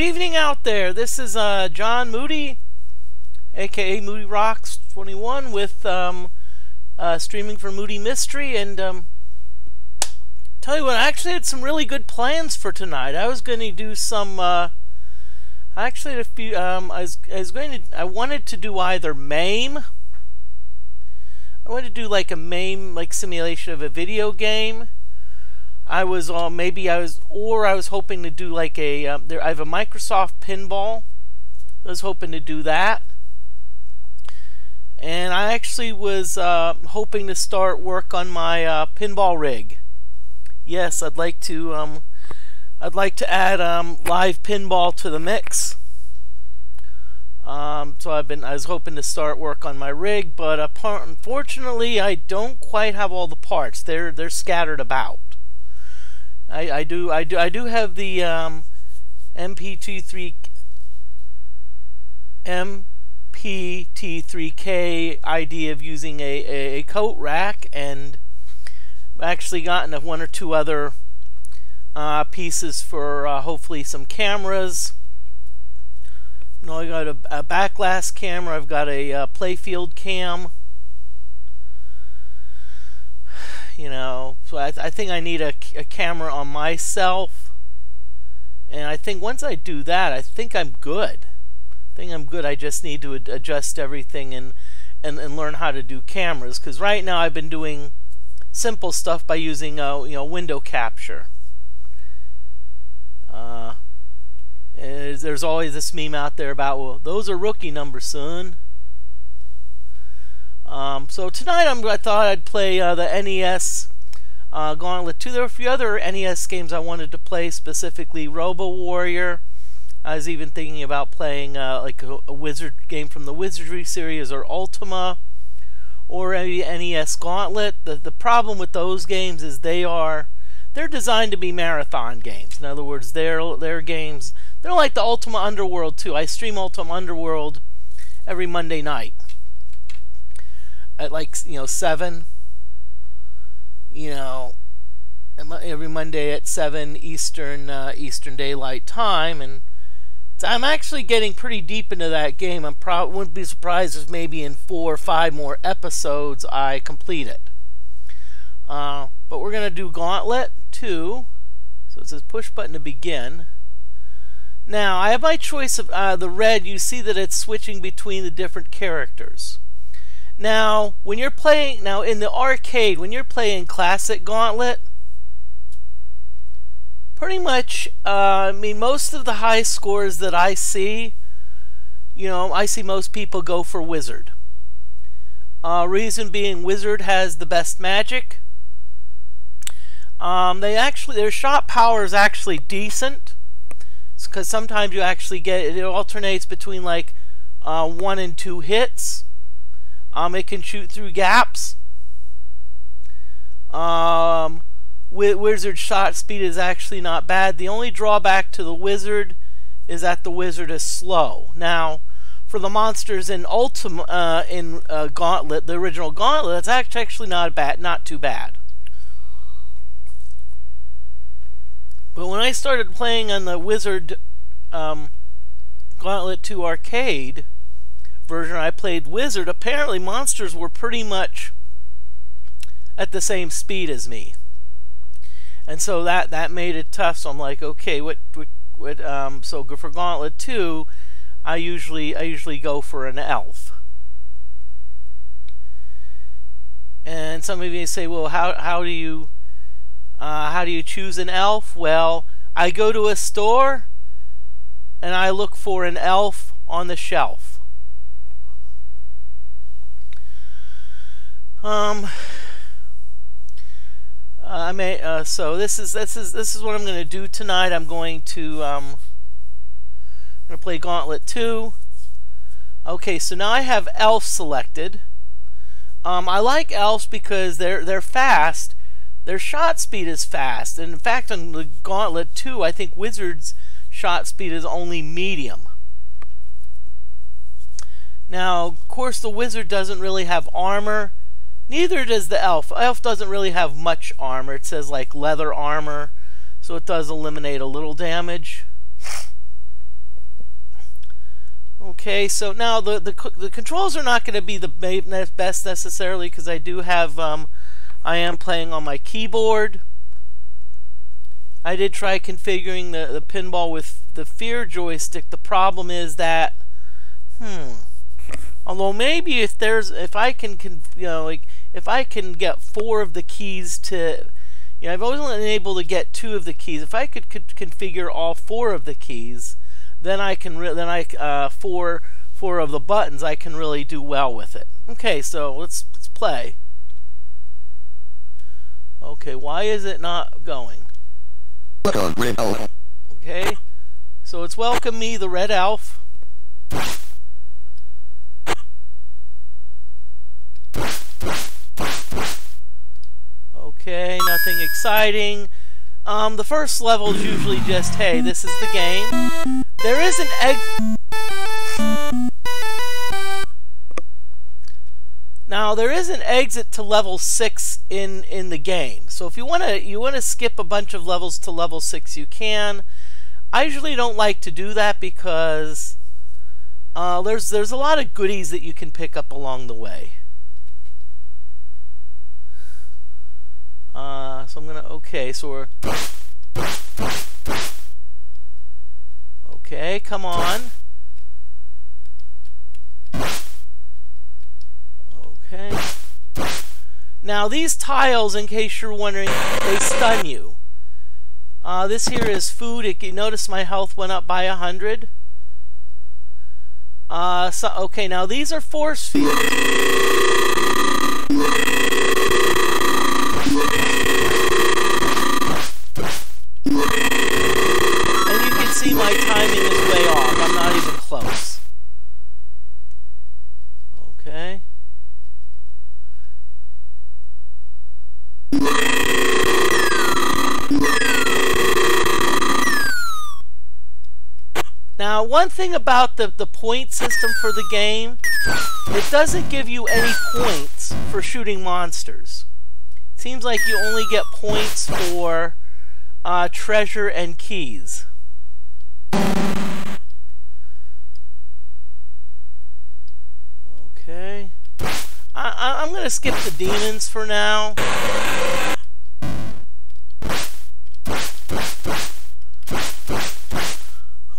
evening out there. This is John Moody, aka Moody Rocks 21, with streaming for Moody Mystery. And tell you what, I actually had some really good plans for tonight. I was going to do some. I actually had a few. I wanted to do either MAME. I wanted to do like a MAME, like simulation of a video game. I was hoping to do like a. I have a Microsoft pinball. I was hoping to do that, and I actually was hoping to start work on my pinball rig. Yes, I'd like to add live pinball to the mix. So I was hoping to start work on my rig, but unfortunately, I don't quite have all the parts. They're scattered about. I do have the MPT3K idea of using a coat rack, and I've actually gotten one or two other pieces for hopefully some cameras. You know, I got a backglass camera. I've got a playfield cam. You know, so I think I need a camera on myself, and I think once I do that, I think I'm good. I just need to adjust everything and learn how to do cameras, because right now I've been doing simple stuff by using window capture. There's always this meme out there about, well, those are rookie numbers, son. So tonight I thought I'd play the NES Gauntlet 2. There were a few other NES games I wanted to play, specifically Robo Warrior. I was even thinking about playing like a wizard game from the Wizardry series, or Ultima, or a NES Gauntlet. The problem with those games is they're designed to be marathon games. In other words, they're games. They're like the Ultima Underworld 2. I stream Ultima Underworld every Monday night at 7, every Monday at 7 Eastern Daylight Time, and I'm actually getting pretty deep into that game. Wouldn't be surprised if maybe in 4 or 5 more episodes I complete it. But we're gonna do Gauntlet 2. So it says push button to begin. Now I have my choice of the red. You see that it's switching between the different characters. Now, when you're playing in the arcade, when you're playing classic Gauntlet, pretty much, most of the high scores that I see, I see most people go for Wizard. Reason being, Wizard has the best magic. Their shot power is actually decent, because sometimes you actually it alternates between like 1 and 2 hits. It can shoot through gaps. Wizard shot speed is actually not bad. The only drawback to the Wizard is that the Wizard is slow. Now, for the monsters in Gauntlet, the original Gauntlet, that's actually not too bad. But when I started playing on the Wizard Gauntlet 2 arcade version, I played Wizard. Apparently monsters were pretty much at the same speed as me, and so that made it tough. So I'm like, okay, so for Gauntlet 2 I usually go for an elf. And some of you say, well, how do you choose an elf? Well, I go to a store and I look for an elf on the shelf. So this is what I'm going to do tonight. I'm going to play Gauntlet 2. Okay, so now I have elf selected. I like elves because they're fast. Their shot speed is fast, and in fact, on the Gauntlet 2, I think Wizard's shot speed is only medium. Now, of course, the Wizard doesn't really have armor. Neither does the elf. Elf doesn't really have much armor. It says like leather armor, so it does eliminate a little damage. Okay, so now the controls are not going to be the best necessarily, because I do have I am playing on my keyboard. I did try configuring the pinball with the Fear joystick. The problem is that although maybe if I can if I can get 4 of the keys to, I've always been able to get 2 of the keys. If I could configure all 4 of the keys, then I can four of the buttons, I can really do well with it. Okay, so let's play. Okay, why is it not going? Okay, so it's welcome me, the red elf. Okay, nothing exciting. The first level is usually just, hey, this is the game. There is an Now there is an exit to level 6 in the game. So if you want to skip a bunch of levels to level 6, you can. I usually don't like to do that because there's a lot of goodies that you can pick up along the way. So I'm gonna, okay, so we're, okay, come on. Okay. Now these tiles, in case you're wondering, they stun you. This here is food. You notice my health went up by 100. So, okay, now these are force fields. And you can see my timing is way off. I'm not even close. Okay. Now, one thing about the point system for the game, it doesn't give you any points for shooting monsters. It seems like you only get points for treasure and keys. Okay. I'm going to skip the demons for now.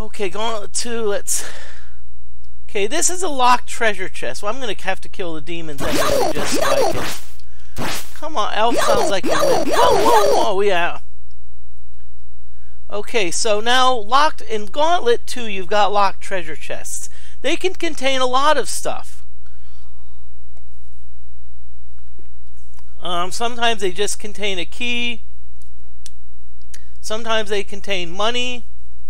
Okay, Gauntlet 2, let's... Okay, this is a locked treasure chest, so I'm going to have to kill the demons anyway, just so I can... Come on, elf sounds like a win. Whoa, yeah. Okay, so now, locked in Gauntlet 2, you've got locked treasure chests. They can contain a lot of stuff. Sometimes they just contain a key. Sometimes they contain money,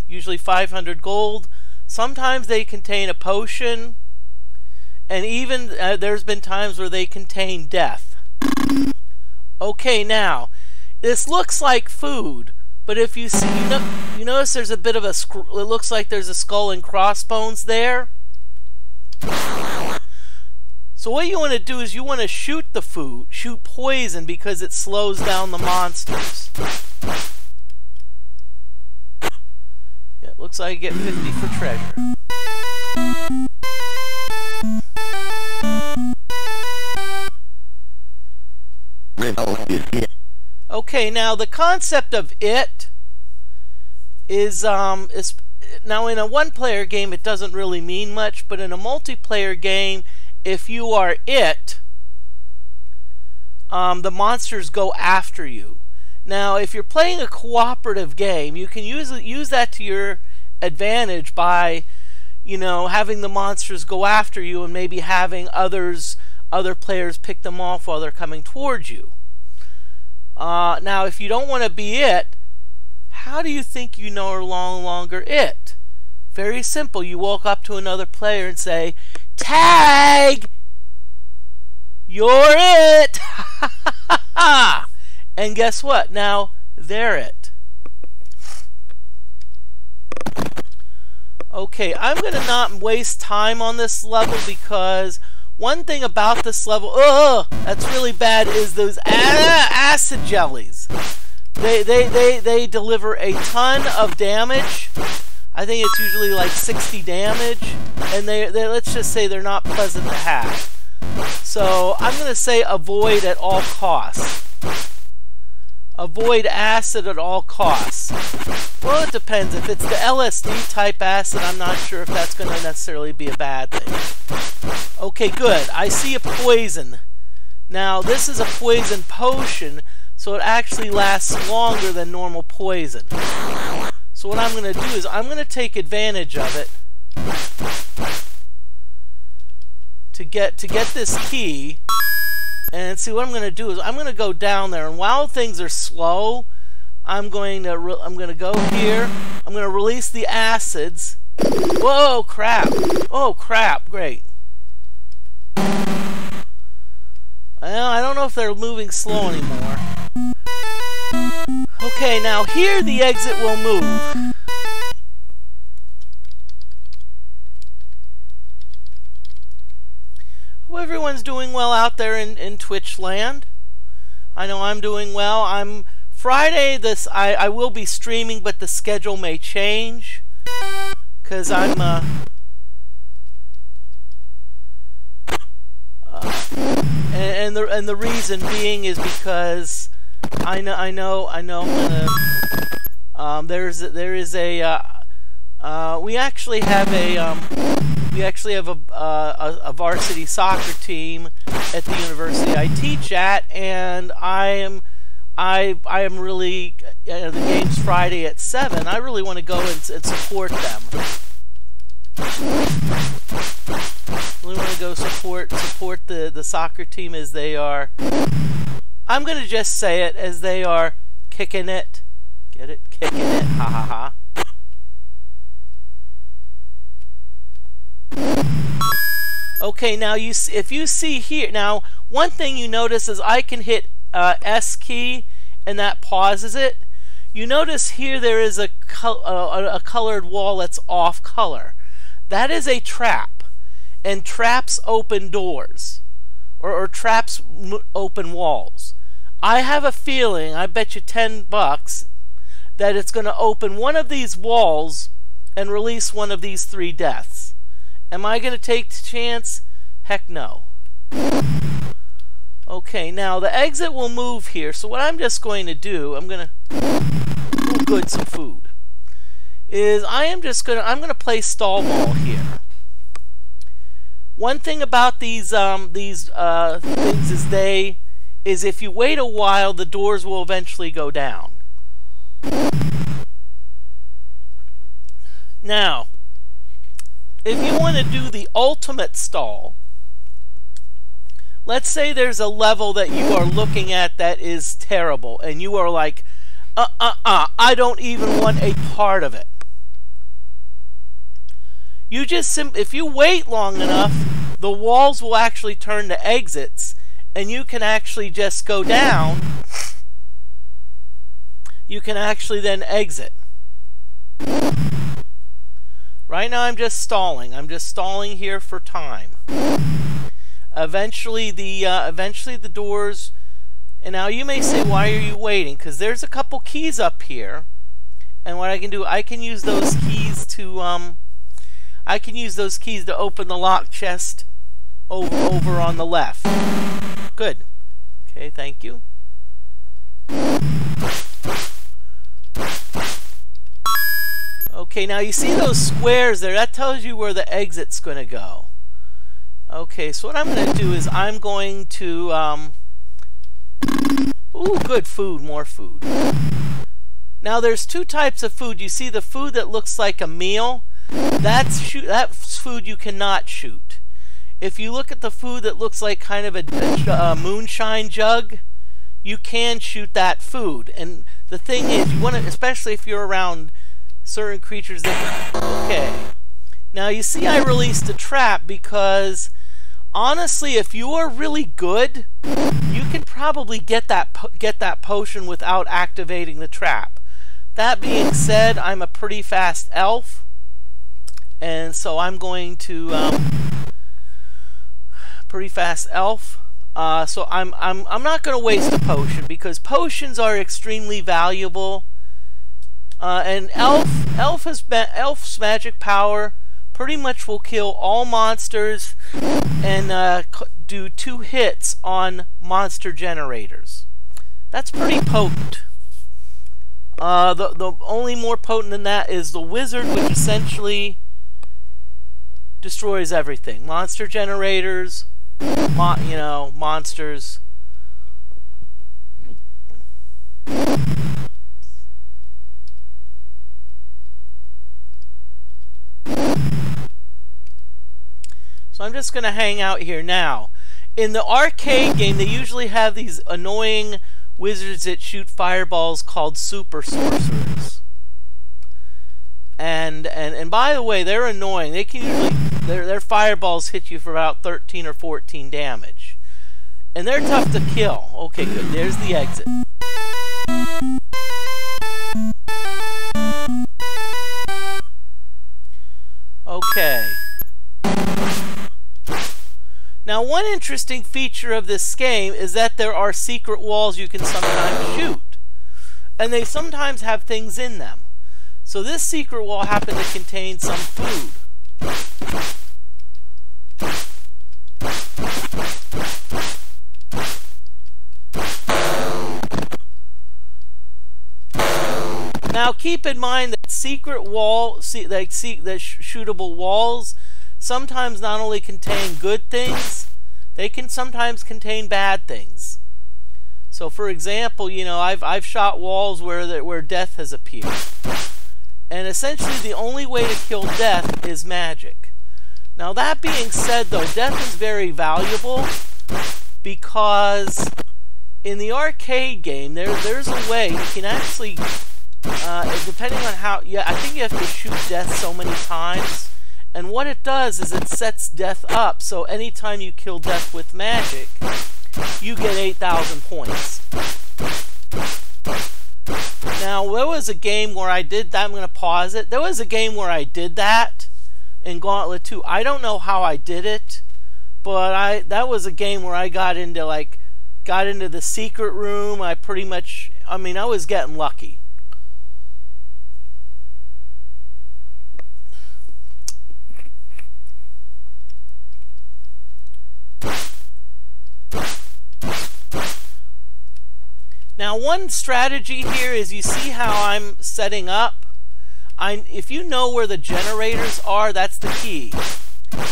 usually 500 gold. Sometimes they contain a potion. And even there's been times where they contain death. Okay, now, this looks like food, but if you see, you notice there's a bit of a, it looks like there's a skull and crossbones there. So what you want to do is you want to shoot the food, shoot poison, because it slows down the monsters. Yeah, it looks like you get 50 for treasure. Okay, now the concept of it is now in a one-player game it doesn't really mean much, but in a multiplayer game, if you are it, the monsters go after you. Now, if you're playing a cooperative game, you can use that to your advantage by, having the monsters go after you and maybe having other players pick them off while they're coming towards you. Now, if you don't want to be it, how do you think you know are no longer it? Very simple. You walk up to another player and say, "Tag! You're it!" And guess what? Now, they're it. Okay, I'm going to not waste time on this level because one thing about this level, that's really bad, is those acid jellies. They deliver a ton of damage. I think it's usually like 60 damage, and they let's just say they're not pleasant to have. So I'm going to say avoid at all costs. Avoid acid at all costs. Well, it depends. If it's the LSD type acid, I'm not sure if that's going to necessarily be a bad thing. Okay, good. I see a poison. Now, this is a poison potion, so it actually lasts longer than normal poison. So what I'm going to do is I'm going to take advantage of it to get this key. And see, what I'm going to do is I'm going to go down there, and while things are slow, I'm going to go here. I'm going to release the acids. Whoa, crap! Oh, crap! Great. Well, I don't know if they're moving slow anymore. Okay, now here the exit will move. Hope everyone's doing well out there in Twitch land. I know I'm doing well. Friday, I will be streaming, but the schedule may change because I'm and the reason being is because I know I'm gonna there is a we actually have a varsity soccer team at the university I teach at, and I am really the game's Friday at 7. I really want to go and support them. Really want to go support the soccer team as they are. I'm gonna just say it, as they are kicking it. Get it? Kicking it. Ha ha ha. Okay, now if you see here, now one thing you notice is I can hit S key and that pauses it. You notice here there is a colored wall that's off color. That is a trap, and traps open doors, or traps open walls. I have a feeling, I bet you $10, that it's going to open one of these walls and release one of these 3 deaths. Am I going to take the chance? Heck no. Okay, now the exit will move here, so what I'm just going to do, I'm going to... Oh, good, some food. Is I'm going to play stall ball here. One thing about these things is if you wait a while, the doors will eventually go down. Now, if you want to do the ultimate stall, let's say there's a level that you are looking at that is terrible, and you are like, I don't even want a part of it. You just if you wait long enough, the walls will actually turn to exits, and you can actually just go down. You can actually then exit. Right now I'm just stalling. I'm just stalling here for time. Eventually the doors, and now you may say, why are you waiting? Because there's a couple keys up here, and what I can do, I can use those keys to open the lock chest over on the left. Good. Okay, thank you. Okay, now you see those squares there? That tells you where the exit's going to go. Okay, so what I'm going to do is I'm going to... Ooh, good food, more food. Now there's 2 types of food. You see the food that looks like a meal? That's food you cannot shoot. If you look at the food that looks like kind of a moonshine jug, you can shoot that food. And the thing is, you want to, especially if you're around certain creatures that... Okay. Now you see I released a trap because, honestly, if you are really good, you can probably get that potion without activating the trap. That being said, I'm a pretty fast elf, and so I'm going to pretty fast elf. So I'm not going to waste a potion, because potions are extremely valuable. And Elf's magic power pretty much will kill all monsters and do 2 hits on monster generators. That's pretty potent. The only more potent than that is the wizard, which essentially destroys everything. Monster generators, monsters. So I'm just going to hang out here now. In the arcade game, they usually have these annoying wizards that shoot fireballs called super sorcerers. And by the way, they're annoying. They can usually their fireballs hit you for about 13 or 14 damage. And they're tough to kill. Okay, good. There's the exit. Okay. Now, one interesting feature of this game is that there are secret walls you can sometimes shoot. And they sometimes have things in them. So this secret wall happened to contain some food. Now keep in mind that secret wall, the shootable walls, sometimes not only contain good things, they can sometimes contain bad things. So for example, I've shot walls where death has appeared. And essentially the only way to kill death is magic. Now that being said though, death is very valuable because in the arcade game there's a way you can actually depending on how, I think you have to shoot death so many times, and what it does is it sets death up, so anytime you kill death with magic, you get 8,000 points. Now, there was a game where I did that. I'm going to pause it. There was a game where I did that in Gauntlet 2. I don't know how I did it, but that was a game where I got into the secret room. I was getting lucky. Now, one strategy here is you see how I'm setting up. If you know where the generators are, that's the key.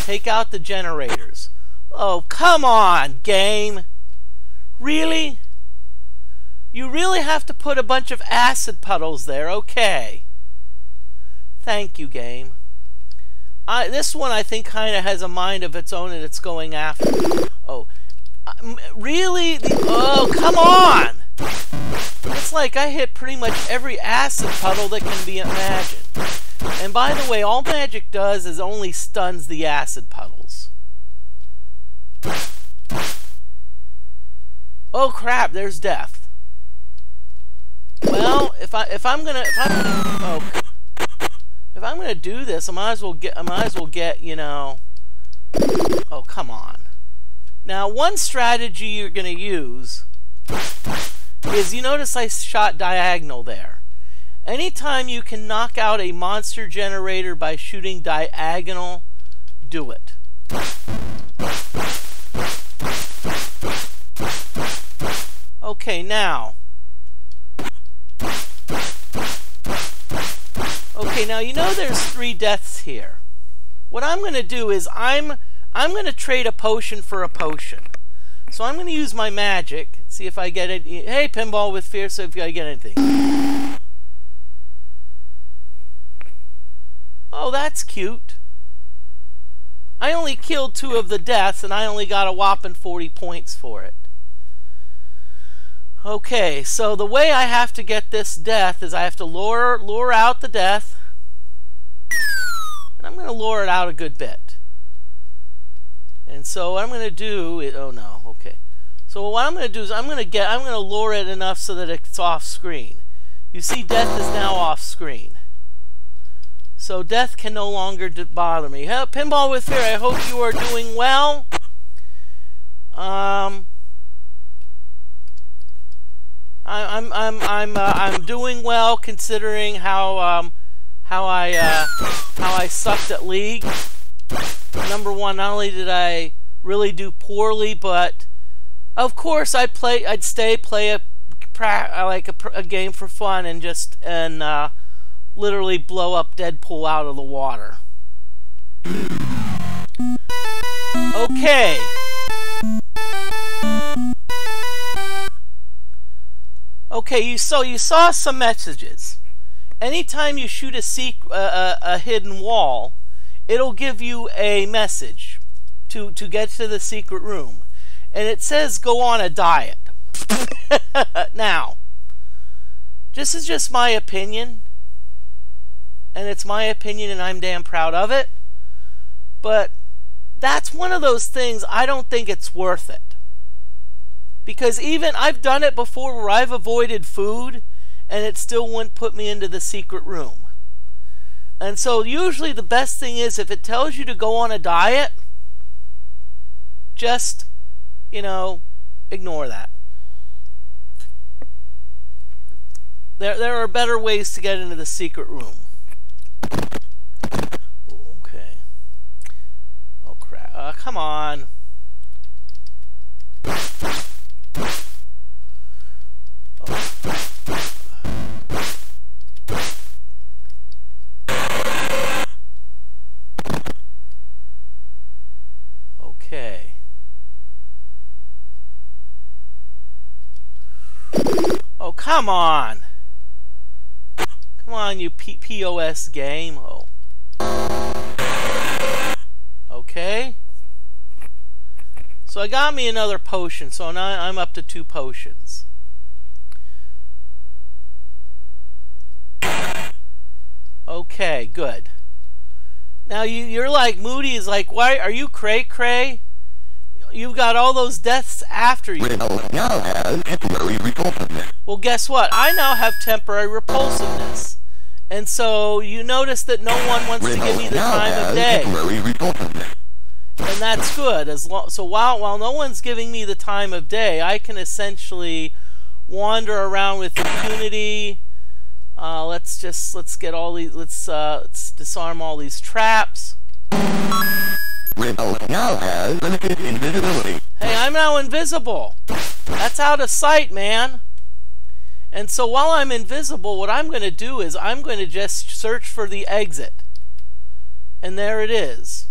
Take out the generators. Oh, come on, game. Really? You really have to put a bunch of acid puddles there. Okay. Thank you, game. This one, I think, kind of has a mind of its own and it's going after. Oh. Really? Oh, come on! It's like I hit pretty much every acid puddle that can be imagined. And by the way, all magic does is only stuns the acid puddles. Oh crap, there's death. Well, if I'm gonna do this, I might as well get, oh, come on. Now, one strategy you're going to use is, you notice I shot diagonal there. Anytime you can knock out a monster generator by shooting diagonal, do it. Okay, now. Okay, now you know there's 3 deaths here. What I'm going to do is I'm going to trade a potion for a potion. So I'm going to use my magic. See if I get it. Hey, Pinball with Fear, so if I get anything. Oh, that's cute. I only killed 2 of the deaths, and I only got a whopping 40 points for it. Okay, so the way I have to get this death is I have to lure out the death. And I'm going to lure it out a good bit. And so what I'm going to do is, oh no, okay. So what I'm going to do is I'm going to lure it enough so that it's off screen. You see, death is now off screen. So death can no longer bother me. Pinball with Fear, I hope you are doing well. I'm doing well considering how I sucked at League. Number one, not only did I really do poorly, but of course I'd play a game for fun and literally blow up Deadpool out of the water. Okay. Okay, you saw some messages. Anytime you shoot a hidden wall, it'll give you a message to get to the secret room. And it says go on a diet. Now, this is just my opinion. And it's my opinion and I'm damn proud of it. But that's one of those things I don't think it's worth it. Because even I've done it before where I've avoided food and it still wouldn't put me into the secret room. And so usually the best thing is if it tells you to go on a diet, just, ignore that. There are better ways to get into the secret room. Okay. Oh crap. Come on. Okay. Oh, come on. Come on, you POS game. Oh. Okay. So I got me another potion, so now I'm up to 2 potions. Okay, good. Now you're like, Moody is like, why are you cray-cray? You've got all those deaths after you. Well, guess what? I now have temporary repulsiveness. And so you notice that no one wants to give me the time of day. And that's good. So while no one's giving me the time of day, I can essentially wander around with impunity. Let's get all these. Let's disarm all these traps. Now has limited invisibility. Hey, I'm now invisible. That's out of sight, man. And so while I'm invisible, what I'm going to do is I'm going to just search for the exit. And there it is.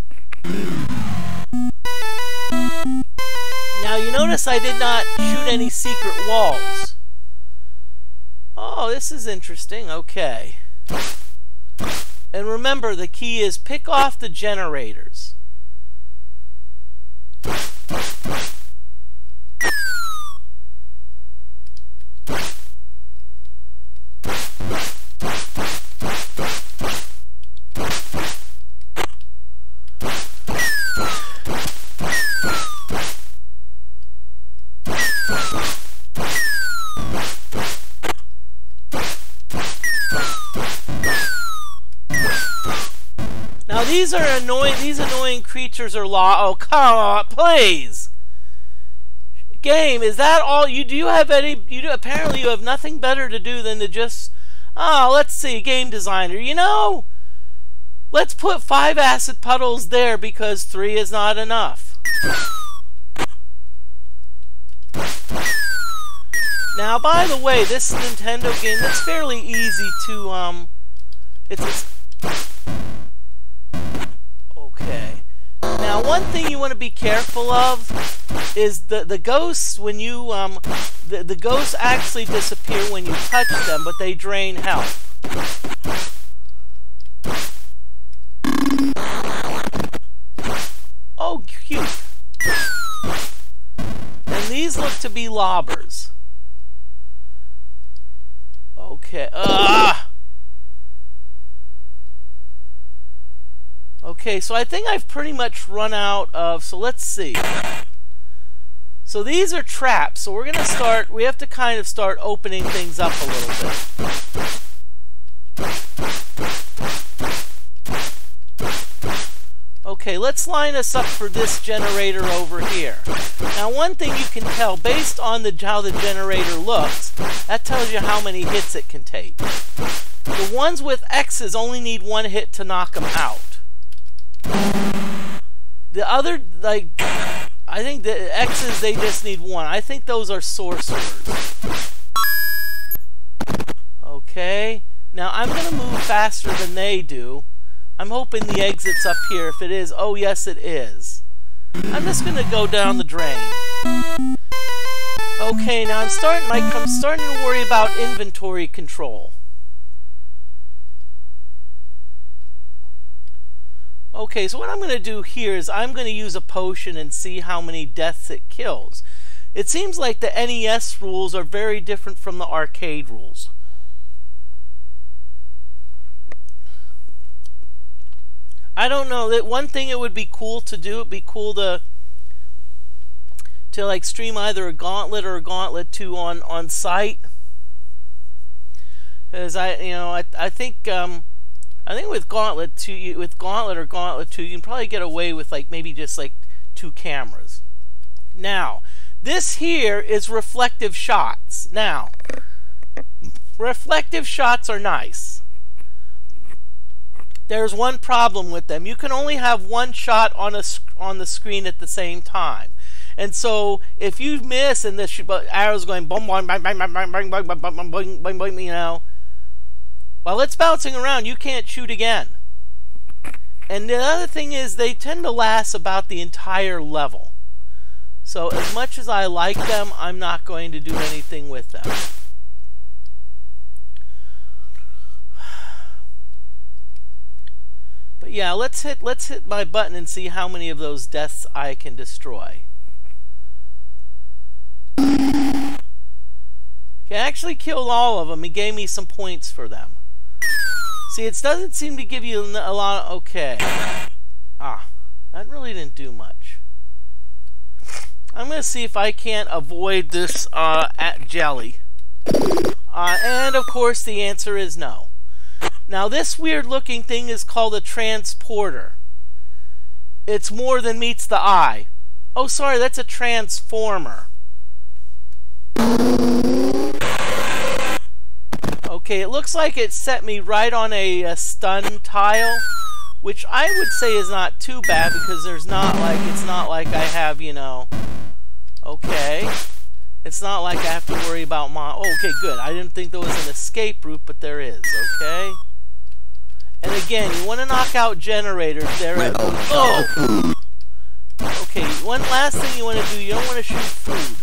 Now you notice I did not shoot any secret walls. Oh, this is interesting. Okay. And remember, the key is pick off the generators. Now these are annoying. These annoying creatures are Oh, come on, please. Game, is that all you do? You have any? Apparently you have nothing better to do than to just. Oh, let's see, game designer. Let's put 5 acid puddles there because 3 is not enough. Now, by the way, this Nintendo game, that's fairly easy to Okay. Now, one thing you want to be careful of is the ghosts. When you the ghosts actually disappear when you touch them, but they drain health. Oh, cute. And these look to be lobbers. Okay. Okay, so I think I've pretty much run out of. So let's see. So these are traps. So we're going to start. We have to kind of start opening things up a little bit. Okay, let's line us up for this generator over here. Now, one thing you can tell, based on how the generator looks, that tells you how many hits it can take. The ones with X's only need one hit to knock them out. The other, like, I think the X's, they just need one. I think those are sorcerers. Okay, now I'm going to move faster than they do. I'm hoping the exit's up here. If it is, oh yes it is. I'm just going to go down the drain. Okay, now I'm starting to worry about inventory control. Okay, so what I'm going to do here is I'm going to use a potion and see how many deaths it kills. It seems like the NES rules are very different from the arcade rules. I don't know. That one thing it would be cool to do, it'd be cool to like stream either a Gauntlet or a Gauntlet 2 on site. Because I think with Gauntlet 2, with Gauntlet or Gauntlet 2, you can probably get away with like maybe just like 2 cameras. Now, this here is reflective shots. Now, reflective shots are nice. There's one problem with them. You can only have one shot on the screen at the same time. And so if you miss and the arrow's going boom, boom, bang, bang, bang, bang, bang, bang, bang, bang, bang, bang, bang, you know, while it's bouncing around, you can't shoot again. And the other thing is they tend to last about the entire level. So as much as I like them, I'm not going to do anything with them. But yeah, let's hit my button and see how many of those deaths I can destroy. Okay, I actually killed all of them. He gave me some points for them. See, it doesn't seem to give you a lot of... Okay. Ah, that really didn't do much. I'm going to see if I can't avoid this jelly. And, of course, the answer is no. Now, this weird-looking thing is called a transporter. It's more than meets the eye. Oh, sorry, that's a transformer. Okay, it looks like it set me right on a stun tile, which I would say is not too bad because there's not like, it's not like I have, you know, okay. It's not like I have to worry about my, oh, okay, good. I didn't think there was an escape route, but there is, okay. And again, you want to knock out generators there at, oh! Okay, one last thing you want to do, you don't want to shoot food.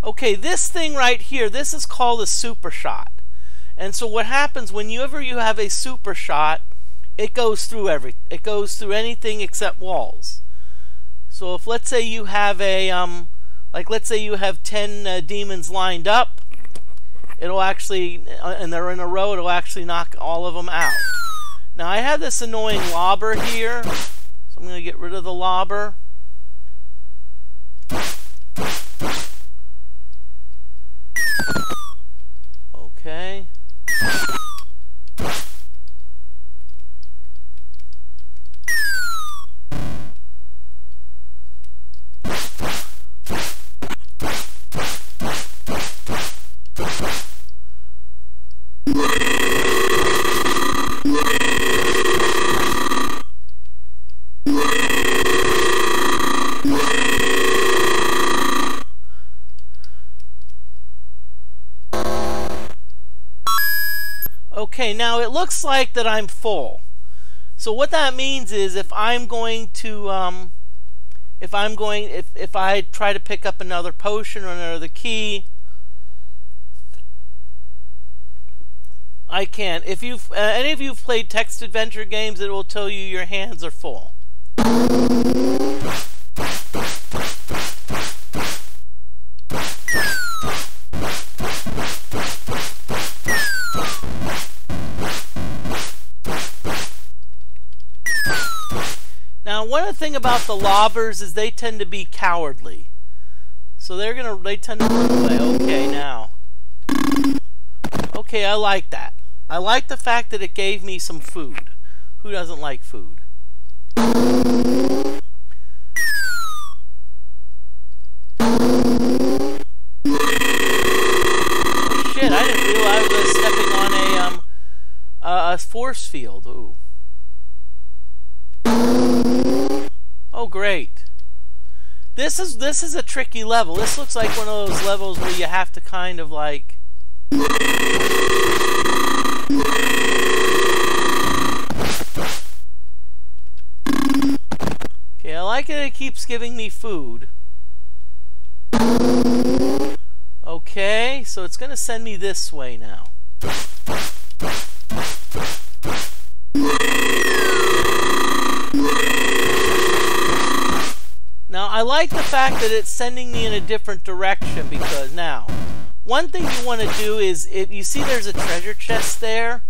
Okay, this thing right here, this is called a super shot. And so what happens whenever you have a super shot, it goes through it goes through anything except walls. So if let's say you have a like let's say you have 10 demons lined up, it'll actually, and they're in a row, it'll actually knock all of them out. Now I have this annoying lobber here, so I'm going to get rid of the lobber. Okay. Okay, now it looks like that I'm full. So what that means is if I'm going to if I try to pick up another potion or another key, I can't. If you've any of you've played text adventure games, it will tell you your hands are full. Now, one other thing about the lobbers is they tend to be cowardly. So they tend to run away. Okay, now. Okay, I like that. I like the fact that it gave me some food. Who doesn't like food? Shit, I didn't realize I was stepping on a force field. Ooh. Oh, great. This is a tricky level. This looks like one of those levels where you have to kind of like... Okay, I like it keeps giving me food. Okay, so it's going to send me this way now. Now, I like the fact that it's sending me in a different direction because now, one thing you want to do is, if you see there's a treasure chest there,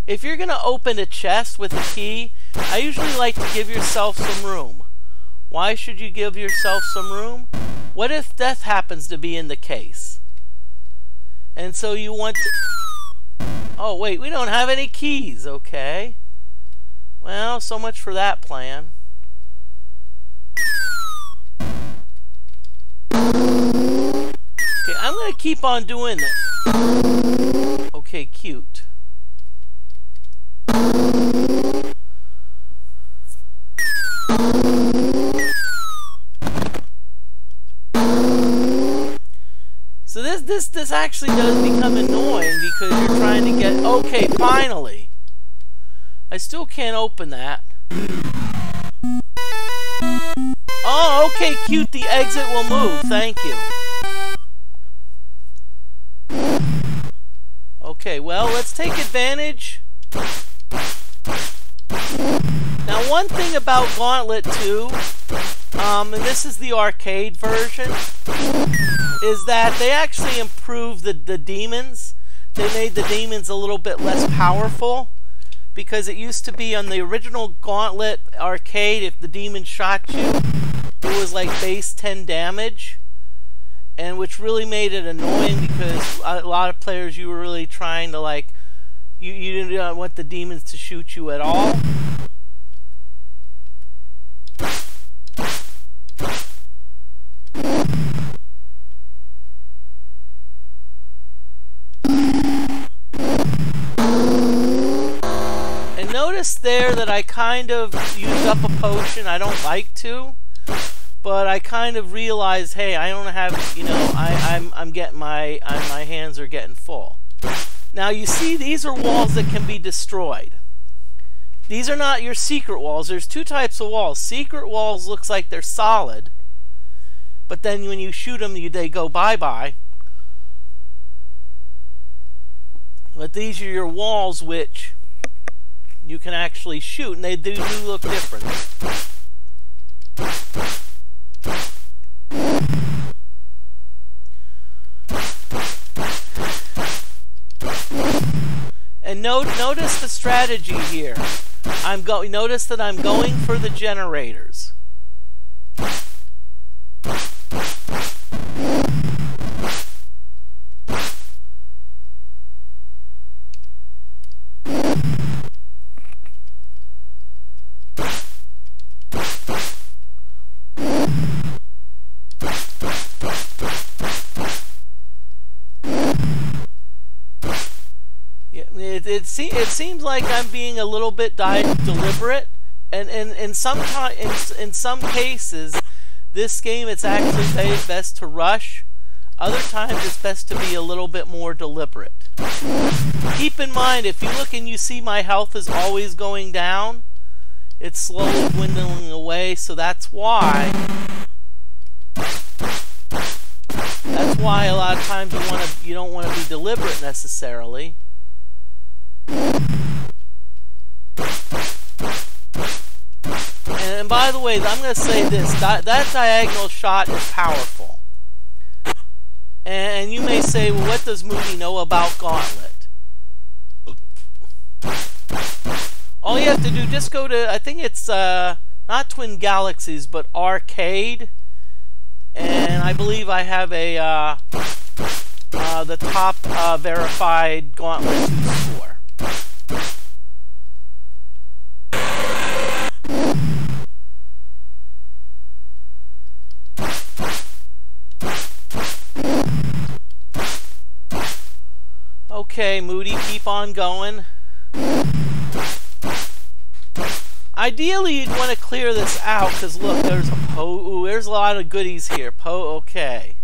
if you're going to open a chest with a key, I usually like to give yourself some room. Why should you give yourself some room? What if death happens to be in the case? And so you want to... Oh, wait, we don't have any keys, okay. Well, so much for that plan. Okay, I'm going to keep on doing it. Okay, cute. So this actually does become annoying because you're trying to get... Okay, finally. I still can't open that. Oh, okay, cute. The exit will move. Thank you. Okay, well, let's take advantage. Now, one thing about Gauntlet 2, and this is the arcade version, is that they actually improved the demons. They made the demons a little bit less powerful, because it used to be on the original Gauntlet arcade, if the demon shot you, it was like base 10 damage, and which really made it annoying because a lot of players, you were really trying to like, you didn't want the demons to shoot you at all. And notice there that I kind of used up a potion. I don't like to, but I kind of realized, hey, I don't have, you know, I'm getting my hands are getting full. Now you see, these are walls that can be destroyed. These are not your secret walls. There's two types of walls. Secret walls looks like they're solid, but then when you shoot them, they go bye-bye. But these are your walls which you can actually shoot, and they do look different. And notice the strategy here. Notice that I'm going for the generators. It seems like I'm being a little bit deliberate, and in some cases, this game it's actually best to rush. Other times it's best to be a little bit more deliberate. Keep in mind, if you look and you see my health is always going down, it's slowly dwindling away, so that's why a lot of times you don't want to be deliberate necessarily. And by the way, I'm going to say this, that diagonal shot is powerful. And you may say, well, what does Moody know about Gauntlet? All you have to do, just go to, I think it's not Twin Galaxies, but Arcade. And I believe I have a the top verified Gauntlet 2 score. Okay, Moody, keep on going. Ideally, you'd want to clear this out, because look, there's a Ooh, there's a lot of goodies here. Okay.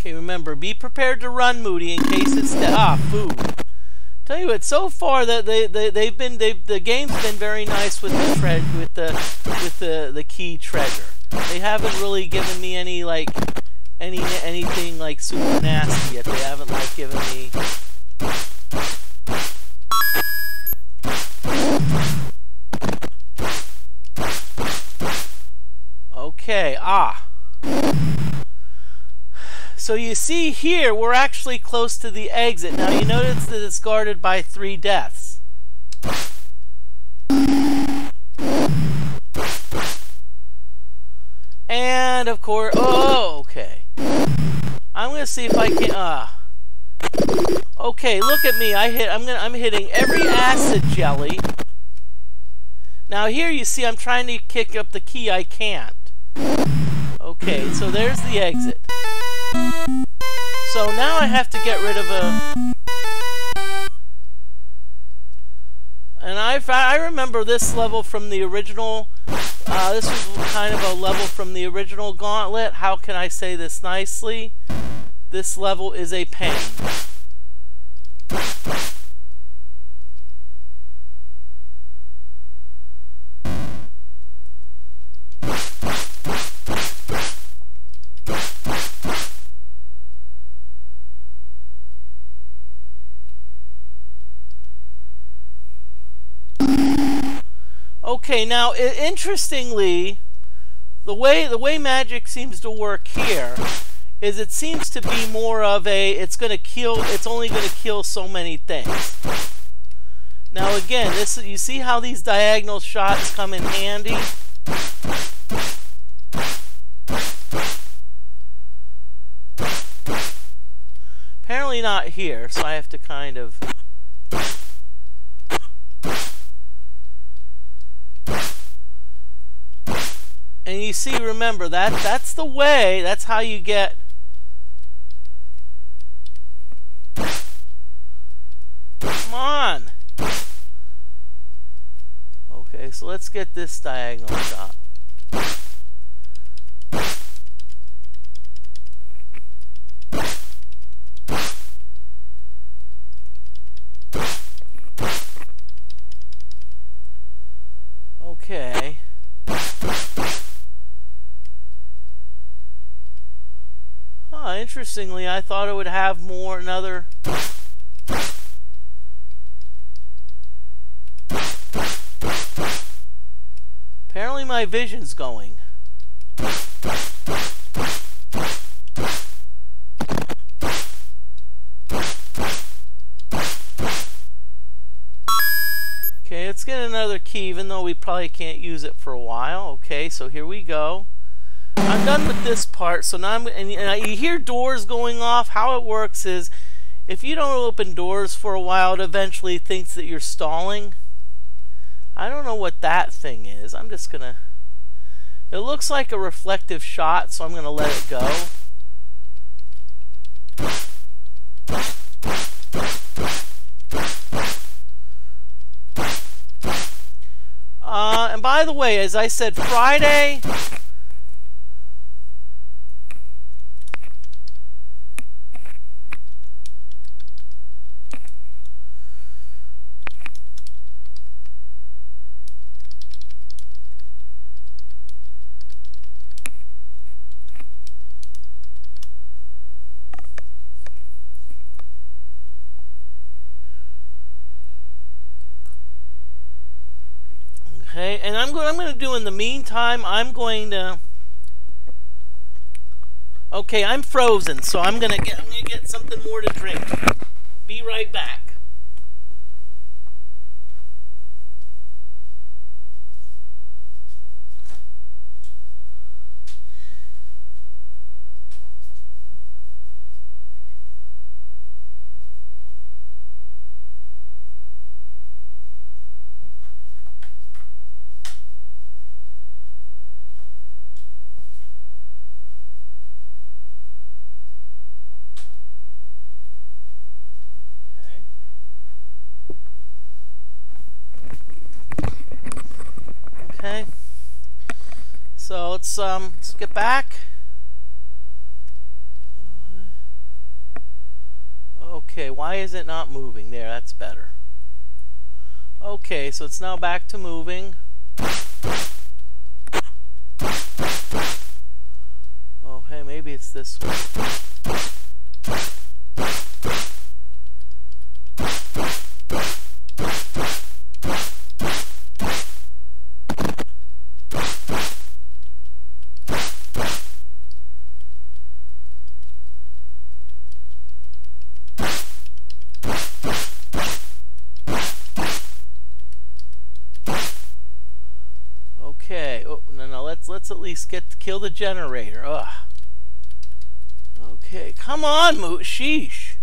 Okay, remember, be prepared to run, Moody, in case it's food. Tell you what, so far that the game's been very nice with the key treasure. They haven't really given me any anything like super nasty yet. They haven't like given me. Okay, So you see here, we're actually close to the exit. Now you notice that it's guarded by 3 deaths. And of course, okay. I'm gonna see if I can. Okay, look at me. I'm hitting every acid jelly. Now here you see I'm trying to kick up the key. I can't. Okay, so there's the exit. So now I have to get rid of and I remember this level from the original. This was kind of a level from the original Gauntlet. How can I say this nicely? This level is a pain. Okay, now interestingly, the way magic seems to work here is it seems to be more of a it's only going to kill so many things. Now again, you see how these diagonal shots come in handy? Apparently not here, so I have to kind of and you see, remember, that's the way, that's how you get. Come on. Okay, so let's get this diagonal shot. Okay. Interestingly, I thought it would have another. Apparently my vision's going. Okay, let's get another key, even though we probably can't use it for a while. Okay, so here we go. I'm done with this part, so now and you hear doors going off. How it works is, if you don't open doors for a while, it eventually thinks that you're stalling. I don't know what that thing is. I'm just gonna. It looks like a reflective shot, so I'm gonna let it go. And by the way, as I said, Friday. Okay, Okay, and I'm going to do in the meantime, I'm going to... Okay, I'm frozen, so I'm gonna get something more to drink. Be right back. Okay. So let's get back. Okay, why is it not moving? There, that's better. Okay, so it's now back to moving. Oh, hey, maybe it's this one. Okay. Oh, no. Let's at least kill the generator. Ugh. Okay. Come on, sheesh.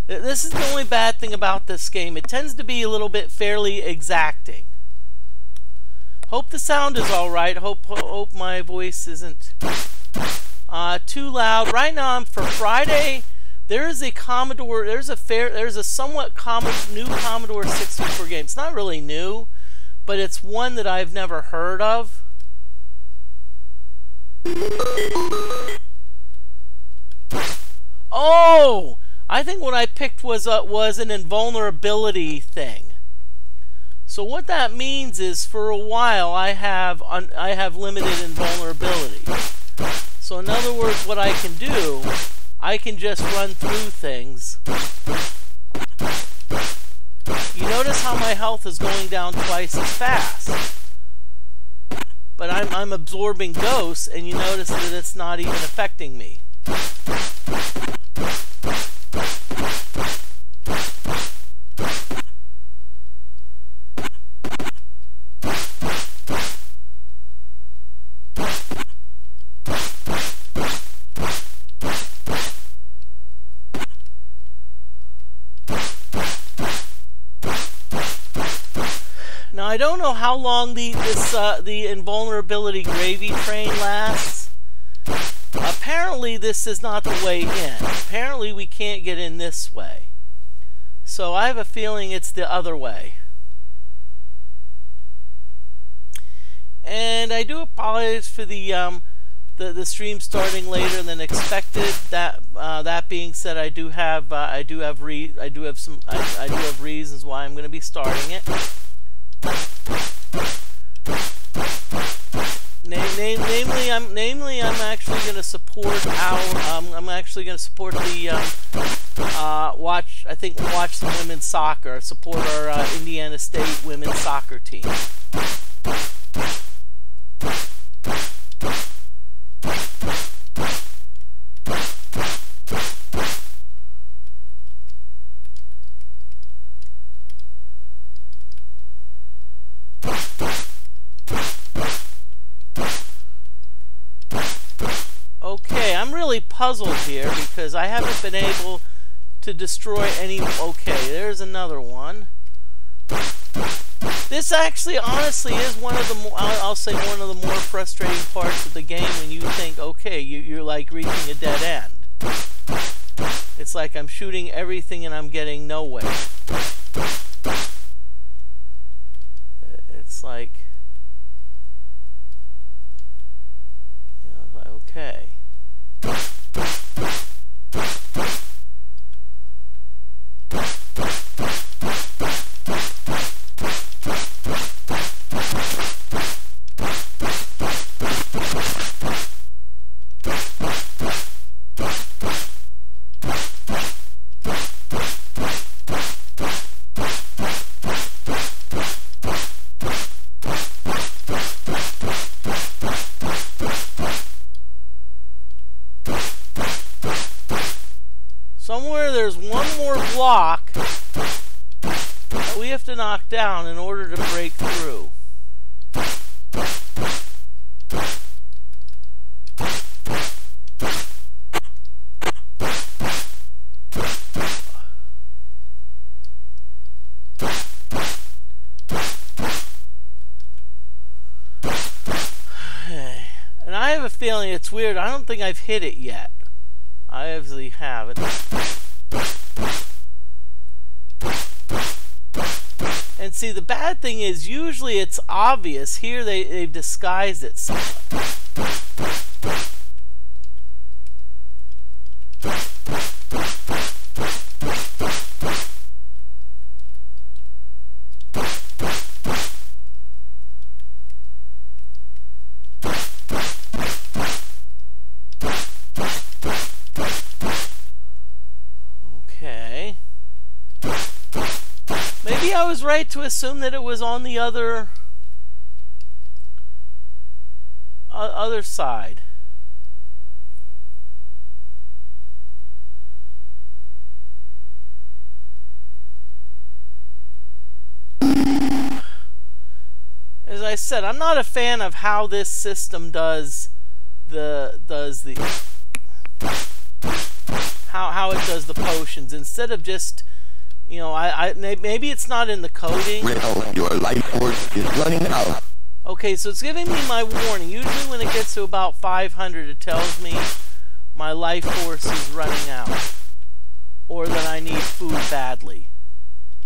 This is the only bad thing about this game. It tends to be a little bit fairly exacting. Hope the sound is all right. Hope my voice isn't too loud. Right now, I'm for Friday. There is a Commodore. There's a somewhat new Commodore 64 game. It's not really new, but it's one that I've never heard of. Oh, I think what I picked was an invulnerability thing. So what that means is, for a while, I have limited invulnerability. So in other words, what I can do, I can just run through things. You notice how my health is going down twice as fast. But I'm absorbing ghosts, and you notice that it's not even affecting me. Now, I don't know how long the invulnerability gravy train lasts. Apparently, this is not the way in. Apparently, we can't get in this way. So I have a feeling it's the other way. And I do apologize for the stream starting later than expected. That being said, I do have reasons why I'm going to be starting it. Namely, I'm actually going to support watch some women's soccer, support our Indiana State women's soccer team. Okay, I'm really puzzled here because I haven't been able to destroy any... Okay, there's another one. This actually, honestly, is one of the more, I'll say one of the more frustrating parts of the game when you think, okay, you're like reaching a dead end. It's like I'm shooting everything and I'm getting nowhere. It's like... Okay. there's one more block that we have to knock down in order to break through. And I have a feeling it's weird. I don't think I've hit it yet. I obviously haven't. And see, the bad thing is usually it's obvious. Here they've disguised it somewhat. Okay. Maybe I was right to assume that it was on the other side. As I said, I'm not a fan of how this system does how it does the potions. Instead of just, you know, maybe it's not in the coding. Well, your life force is running out. Okay, so it's giving me my warning. Usually when it gets to about 500, it tells me my life force is running out, or that I need food badly.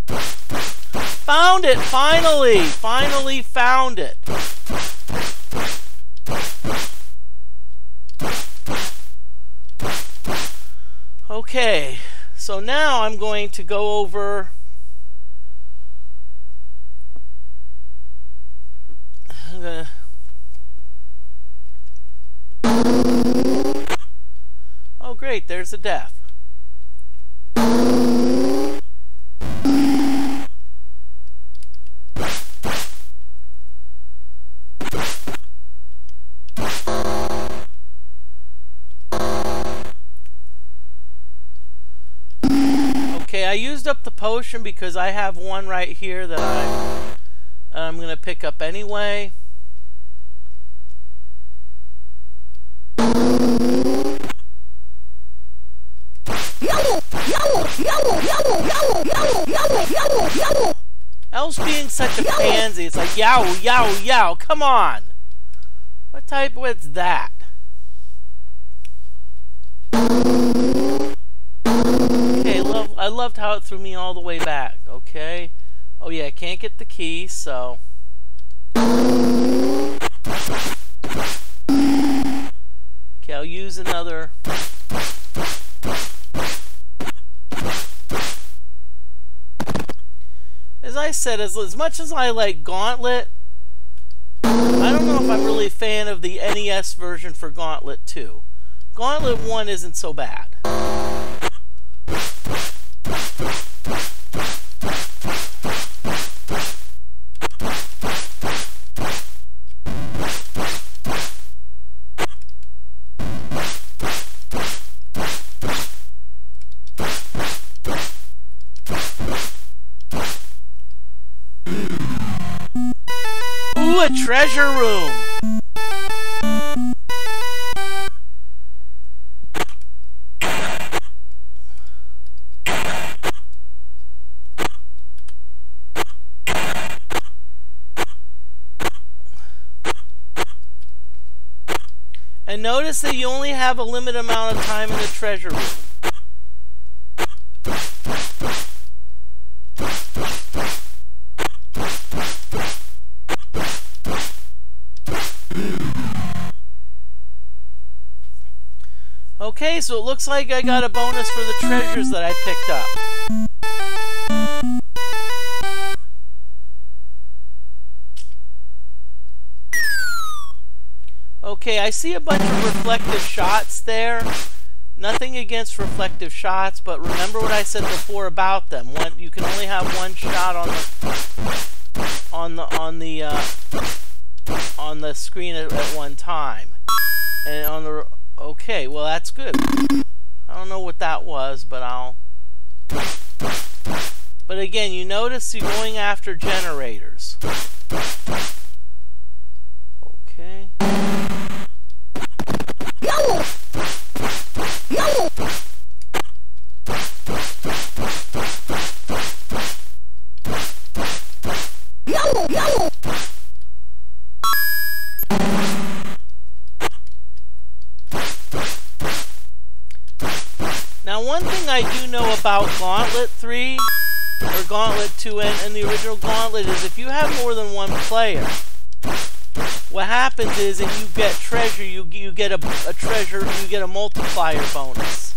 Found it! Finally! Finally found it! Okay, so now I'm going to go over oh great, there's a death. Okay, I used up the potion because I have one right here that I'm going to pick up anyway. Elle's being such a pansy. It's like, yow, yow, yow. Come on. What type? What's that? Okay, I loved how it threw me all the way back. Okay. Oh yeah, I can't get the key, so. Okay, I'll use another. As I said, as much as I like Gauntlet, I don't know if I'm really a fan of the NES version for Gauntlet 2. Gauntlet 1 isn't so bad. Ooh, a treasure room! And notice that you only have a limited amount of time in the treasure room. Okay, so it looks like I got a bonus for the treasures that I picked up. Okay, I see a bunch of reflective shots there. Nothing against reflective shots, but remember what I said before about them. You can only have one shot on the screen at one time. And on the okay, well that's good. I don't know what that was, but I'll But again, you notice you're going after generators. Okay. Now, one thing I do know about Gauntlet 3 or Gauntlet 2 and the original Gauntlet is if you have more than one player, what happens is if you get treasure, you get a treasure, you get a multiplier bonus.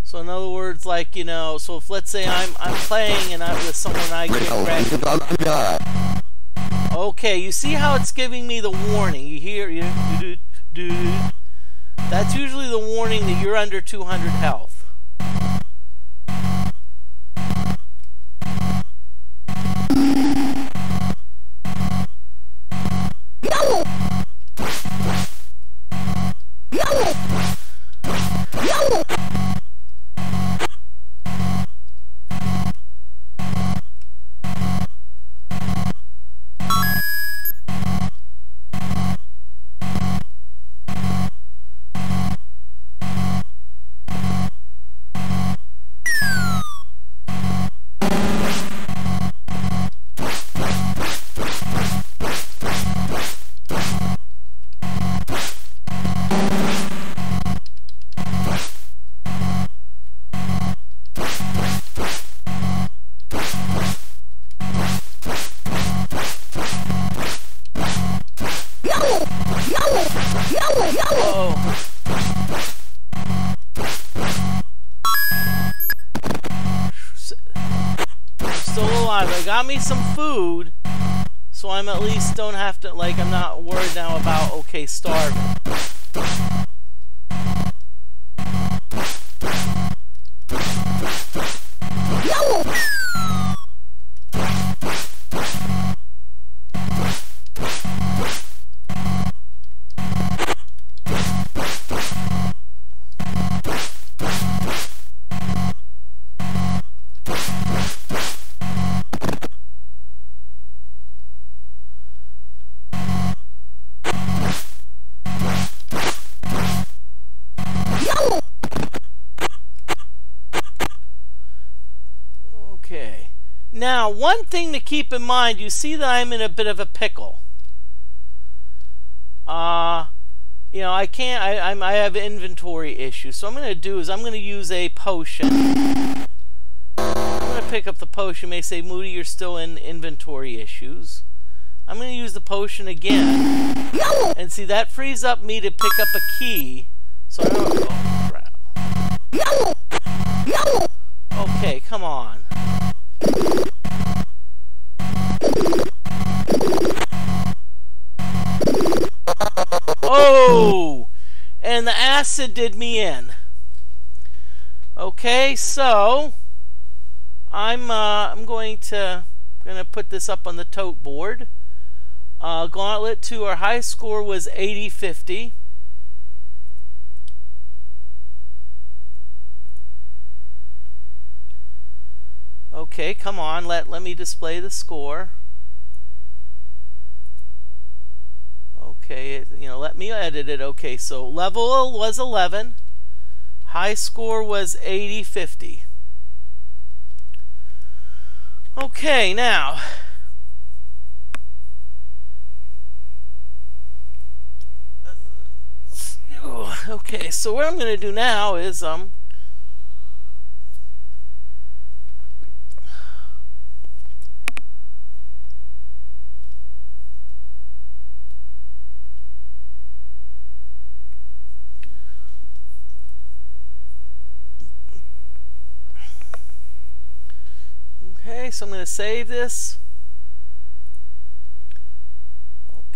So in other words, like, you know, so if let's say I'm playing and I'm with someone I get ready. Okay, you see how it's giving me the warning. You hear that's usually the warning that you're under 200 health. Got me some food, so I'm at least don't have to, like, I'm not worried now about, okay, starving. Now, one thing to keep in mind, you see that I'm in a bit of a pickle. You know, I can't, I have inventory issues. So what I'm going to do is I'm going to use a potion. I'm going to pick up the potion. You may say, Moody, you're still in inventory issues. I'm going to use the potion again. And see, that frees up me to pick up a key. So I don't, oh, crap. Okay, come on. Oh, and the acid did me in. Okay, so I'm going to put this up on the tote board. Gauntlet 2, our high score was 80-50. Okay, come on, let me display the score. Okay, you know, let me edit it. Okay, so level was 11. High score was 80-50. Okay, now okay, so what I'm going to do now is okay, so I'm going to save this.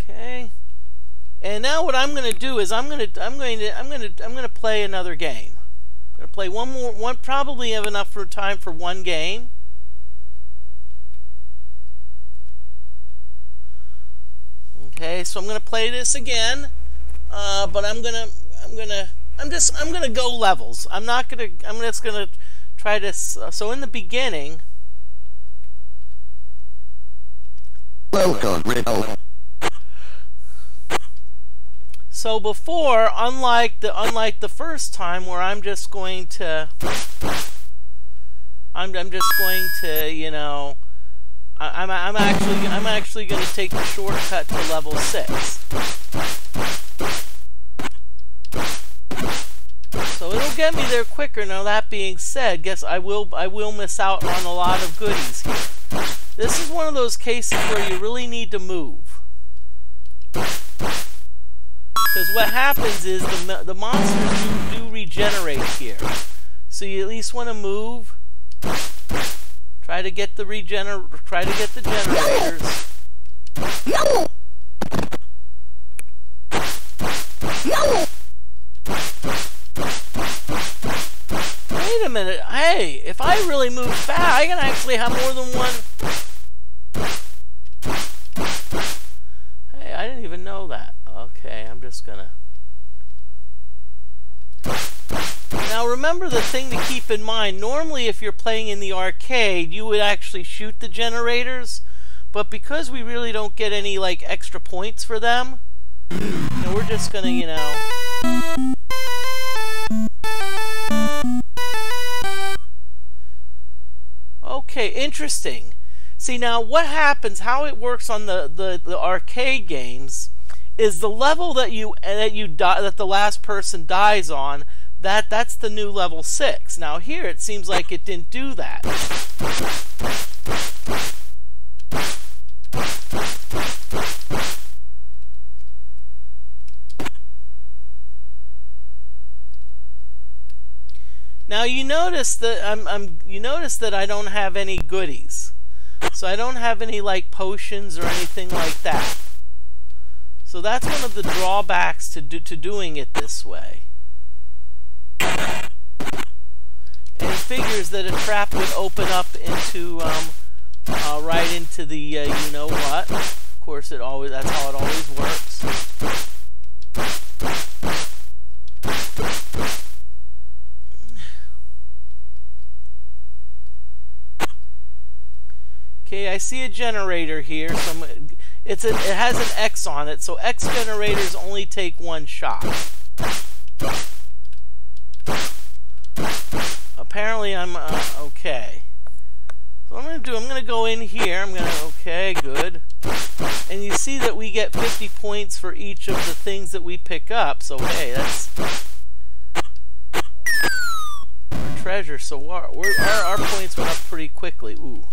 Okay. And now what I'm going to do is I'm going to play another game. I'm going to play one probably have enough for time for one game. Okay, so I'm going to play this again. But I'm going to I'm gonna go levels. I'm just gonna try this. So in the beginning. Welcome, Riddle. So before, unlike the first time where I'm just going to, you know, I'm actually going to take the shortcut to level 6. So it'll get me there quicker. Now that being said, guess I will miss out on a lot of goodies here. This is one of those cases where you really need to move. Because what happens is the monsters do regenerate here. So you at least want to move. Try to get the generators. Wait a minute. Hey, if I really move fast, I can actually have more than one. Hey, I didn't even know that. Okay, I'm just gonna. Now remember the thing to keep in mind. Normally if you're playing in the arcade, you would actually shoot the generators. But because we really don't get any like extra points for them, we're just gonna, you know. Okay, interesting. See, now what happens, how it works on the arcade games is the level that the last person dies on, that's the new level 6. Now here it seems like it didn't do that. Now you notice that I don't have any goodies. So I don't have any like potions or anything like that. So that's one of the drawbacks to doing it this way. And it figures that a trap would open up into right into the you know what. Of course, that's how it always works. Okay, I see a generator here. It has an X on it, so X generators only take one shot. Apparently, I'm okay. So what I'm gonna go in here. Okay, good. And you see that we get 50 points for each of the things that we pick up. So hey, that's our treasure. So our points went up pretty quickly. Ooh.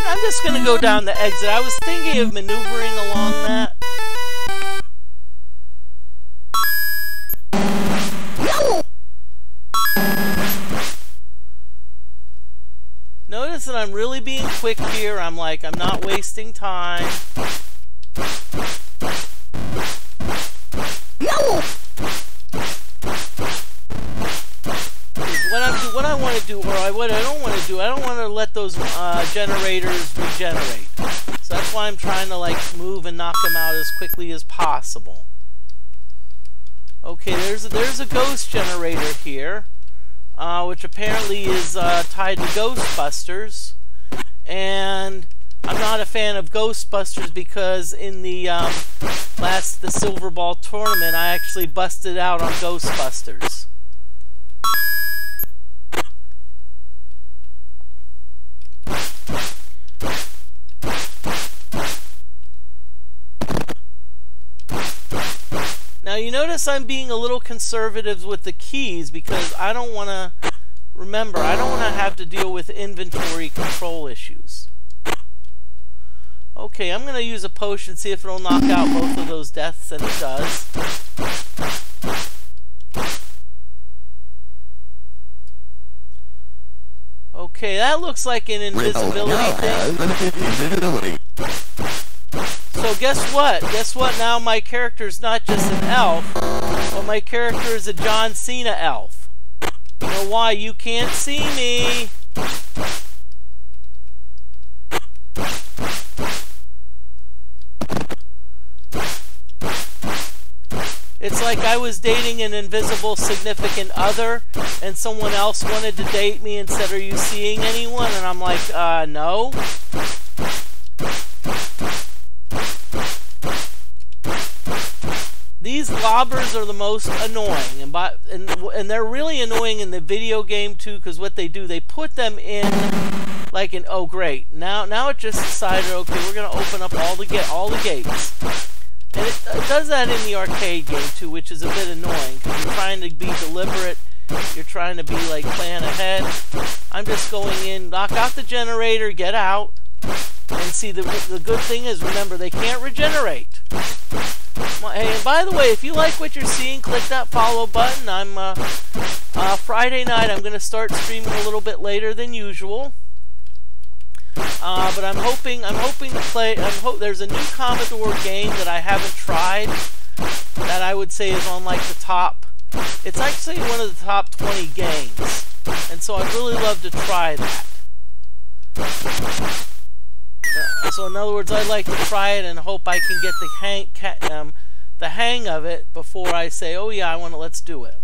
I'm just going to go down the exit. I was thinking of maneuvering along that. Notice that I'm really being quick here. I'm not wasting time. What I want to do, or what I don't want to do, I don't want to let those generators regenerate. So that's why I'm trying to like move and knock them out as quickly as possible. Okay, there's a ghost generator here, which apparently is tied to Ghostbusters, and I'm not a fan of Ghostbusters because in the Silver Ball tournament I actually busted out on Ghostbusters. Now you notice I'm being a little conservative with the keys because I don't want to have to deal with inventory control issues. Okay, I'm going to use a potion, see if it'll knock out both of those deaths, and it does. Okay, that looks like an invisibility thing. So So guess what? Guess what? Now my character's not just an elf, but my character is a John Cena elf. You know why? You can't see me. It's like I was dating an invisible significant other, and someone else wanted to date me and said, "Are you seeing anyone?" And I'm like, no. These lobbers are the most annoying, and they're really annoying in the video game too, because what they do, they put them in like an, oh great, now it just decided, okay, we're gonna open up all the gates. And it does that in the arcade game too, which is a bit annoying because you're trying to be deliberate, you're trying to be like plan ahead. I'm just going in, knock out the generator, get out, and see the good thing is, remember, they can't regenerate. Hey, and by the way, if you like what you're seeing, click that follow button. I'm Friday night. I'm going to start streaming a little bit later than usual. But I'm hoping to play. There's a new Commodore game that I haven't tried that I would say is on like the top. It's actually one of the top 20 games, and so I'd really love to try that. So in other words, I'd like to try it and hope I can get the hang of it before I say, oh yeah, let's do it.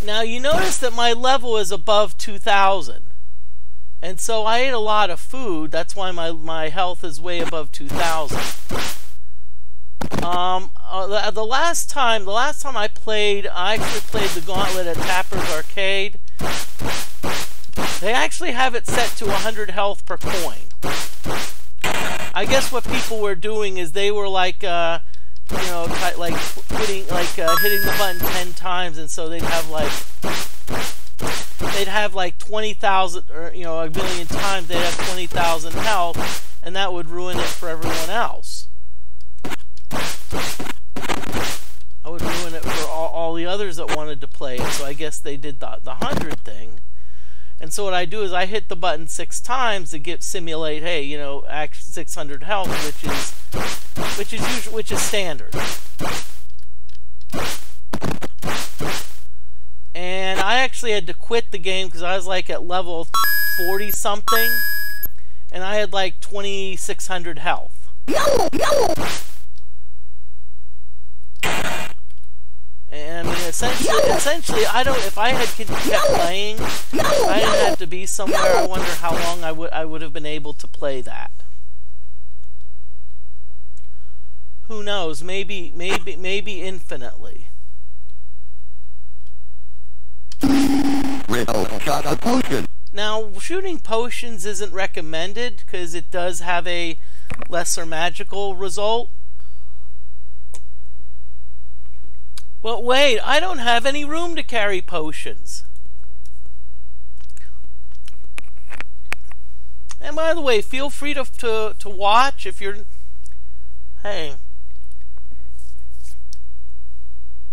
Now you notice that my level is above 2,000, and so I ate a lot of food. That's why my health is way above 2,000. The last time I actually played the Gauntlet at Tapper's Arcade. They actually have it set to 100 health per coin. I guess what people were doing is they were like, hitting the button 10 times, and so they'd have like 20,000, or a million times. They'd have 20,000 health, and that would ruin it for everyone else. I would ruin it for all the others that wanted to play it. So I guess they did the 100 thing. And so what I do is I hit the button 6 times to simulate, hey, 600 health, which is standard. And I actually had to quit the game because I was like at level 40 something, and I had like 2,600 health. And I mean, essentially, if I had kept playing, if I didn't have to be somewhere, I wonder how long I would have been able to play that. Who knows? Maybe infinitely. Got a potion. Now, shooting potions isn't recommended because it does have a lesser magical result. But wait, I don't have any room to carry potions. And by the way, feel free to watch if you're, hey.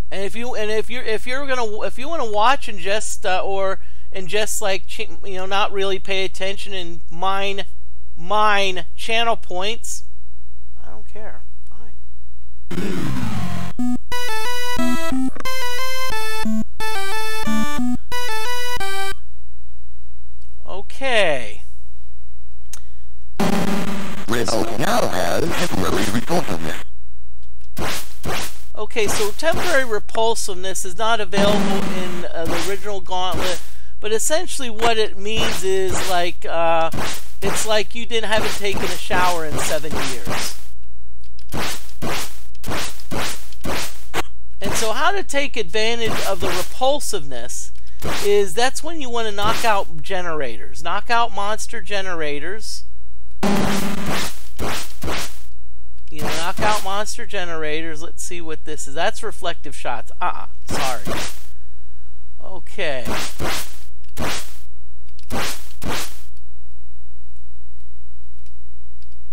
And if you want to watch and just not really pay attention and mine channel points, I don't care. Fine. Okay. Now has temporary repulsiveness. Okay, so temporary repulsiveness is not available in the original Gauntlet, but essentially what it means is like it's like you haven't taken a shower in 7 years. And so how to take advantage of the repulsiveness is that's when you want to knock out generators. Knock out monster generators. Knock out monster generators. Let's see what this is. That's reflective shots. Sorry. Okay.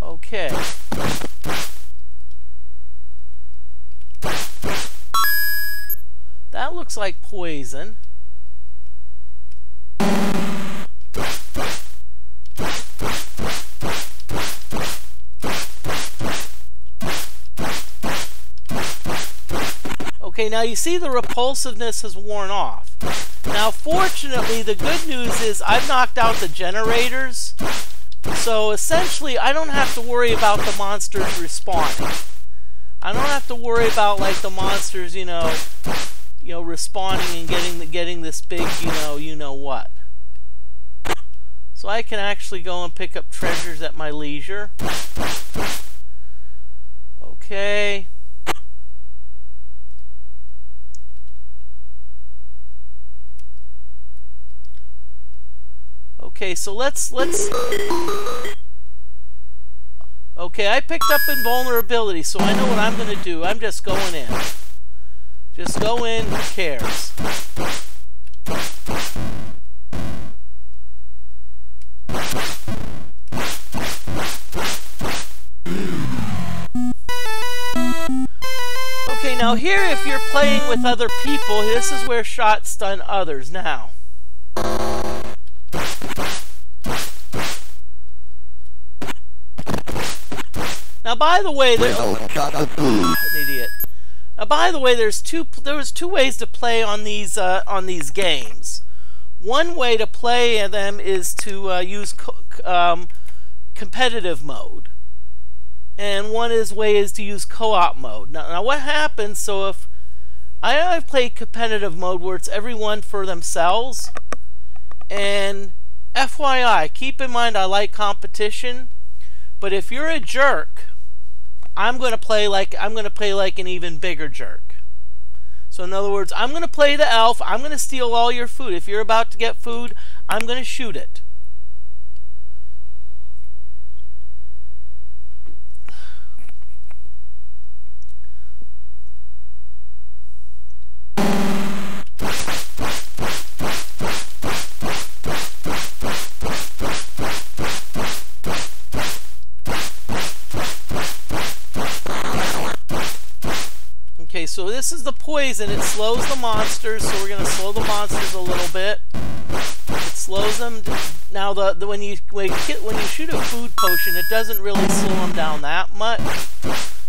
Okay. That looks like poison. Okay, now you see the repulsiveness has worn off. Now, fortunately, the good news is I've knocked out the generators. So, essentially, I don't have to worry about the monsters respawning. I don't have to worry about, like, the monsters, you know, respawning and getting this big, you know what. So I can actually go and pick up treasures at my leisure. Okay. Okay, so let's okay, I picked up invulnerability, so I know what I'm going to do. I'm just going in. Just go in, who cares? Okay, now here, if you're playing with other people, this is where shots stun others. Now. Now, by the way, an idiot. Now, by the way, there was two ways to play on these games. One way to play them is to use competitive mode, and way is to use co-op mode. Now, what happens? So, if I've played competitive mode where it's everyone for themselves, and FYI, keep in mind I like competition, but if you're a jerk, I'm going to play like an even bigger jerk. So in other words, I'm going to play the elf. I'm going to steal all your food. If you're about to get food, I'm going to shoot it. Okay, so this is the poison. It slows the monsters, so we're going to slow the monsters a little bit. It slows them. Now, when you shoot a food potion, it doesn't really slow them down that much,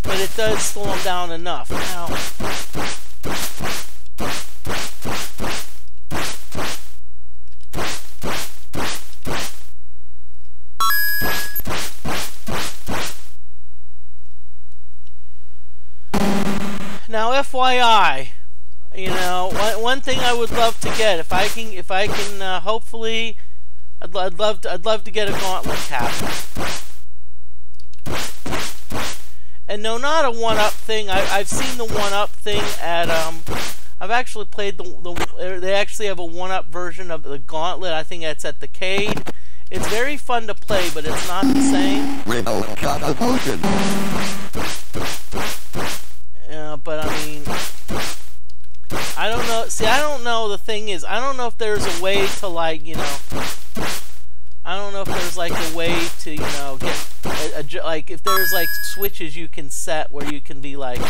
but it does slow them down enough. Now, Now, FYI, one thing I would love to get, if I can, hopefully, I'd love to get a Gauntlet cabinet. And no, not a one-up thing. I've seen the one-up thing at I've actually played they actually have a one-up version of the Gauntlet. I think that's at the Cade. It's very fun to play, but it's not the same. But I mean, I don't know. See, I don't know. The thing is, I don't know if there's a way to, like, I don't know if there's like a way to, get like if there's like switches you can set where you can be like,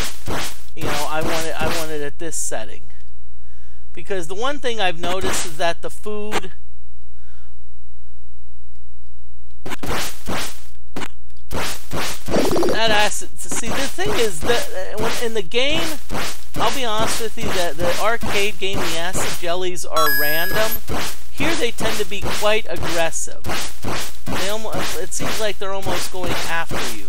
I want it at this setting. Because the one thing I've noticed is that the food, that acid. See, the thing is that when in the game, I'll be honest with you, that the arcade game, the acid jellies are random. Here they tend to be quite aggressive. It seems like they're almost going after you.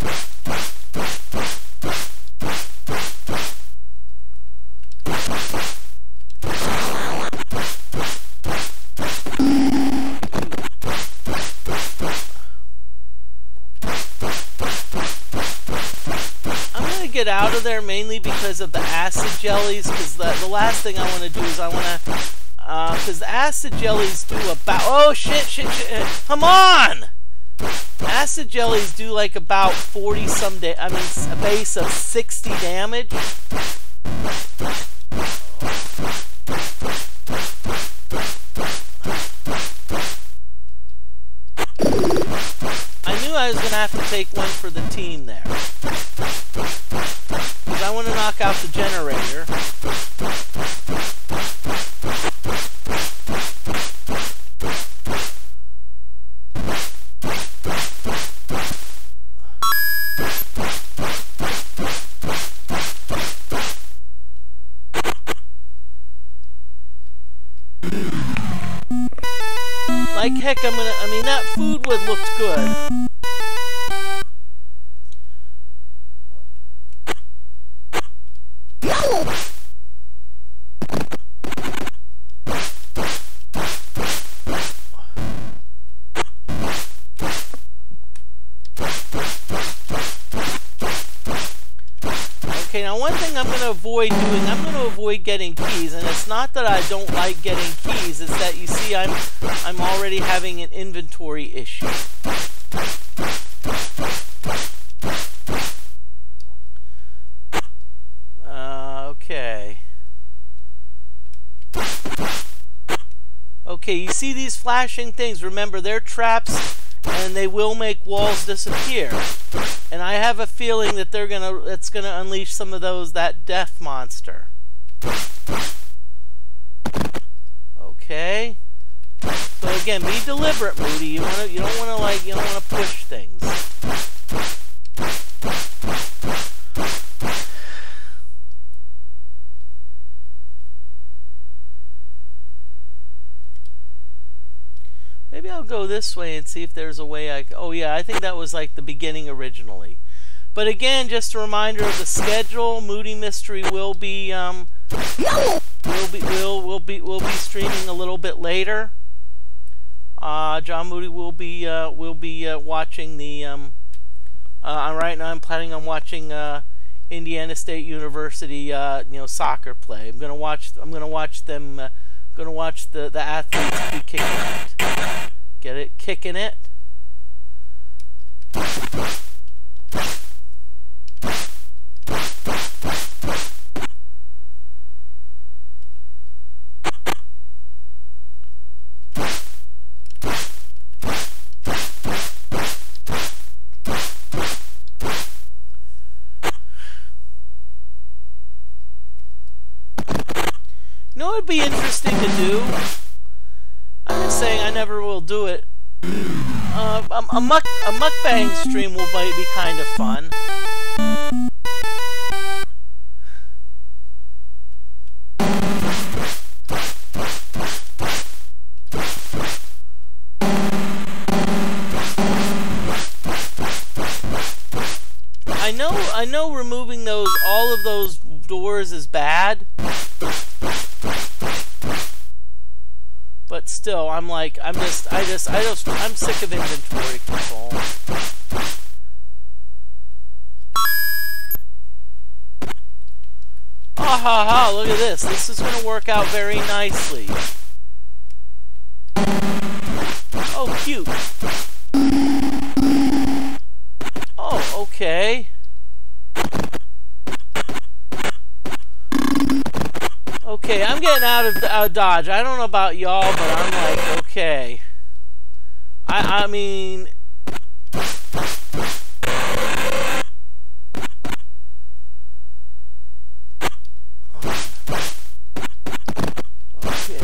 I'm going to get out of there mainly because of the acid jellies, because the last thing I want to do is I want to, because the acid jellies do about, oh shit, come on! Acid jellies do like about 40 some I mean, a base of 60 damage. I knew I was going to have to take one for the team there. Because I want to knock out the generator. pick, I mean, that food would look good. Okay, now one thing I'm going to avoid doing, I'm going to avoid getting keys, and it's not that I don't like getting keys, it's that you see I'm already having an inventory issue. Okay. Okay, you see these flashing things, remember they're traps and they will make walls disappear. And I have a feeling that it's gonna unleash some of that death monster. Okay. So again, be deliberate, Moody. You don't wanna push things. Maybe I'll go this way and see if there's a way oh yeah, I think that was like the beginning originally. But again, just a reminder of the schedule. Moody Mystery will be streaming a little bit later. John Moody will be watching the right now I'm planning on watching Indiana State University soccer play. I'm gonna watch them. Gonna watch the athletes be kicking it. Get it? Kicking it. You know what would be interesting to do? I'm just saying I never will do it. A mukbang stream will be kind of fun. I know removing all of those doors is bad. But still, I'm sick of inventory control. Ah ha ha, look at this. This is going to work out very nicely. Oh, cute. Oh, okay. Okay, I'm getting out of Dodge. I don't know about y'all, but I'm like, okay. I mean... Okay.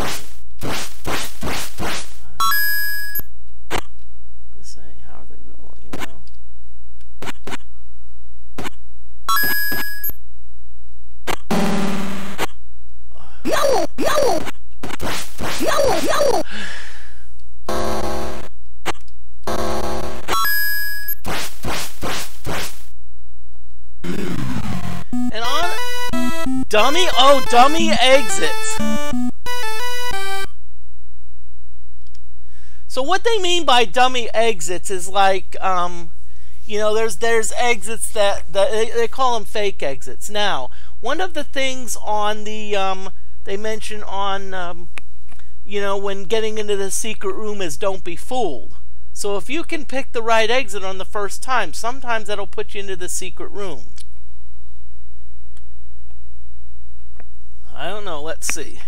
Just saying, how are they going, you know? And on dummy exits. So what they mean by dummy exits is like there's exits that they call them fake exits. Now, one of the things on the they mention on when getting into the secret room is don't be fooled. So if you can pick the right exit on the first time, sometimes that'll put you into the secret room. I don't know, let's see.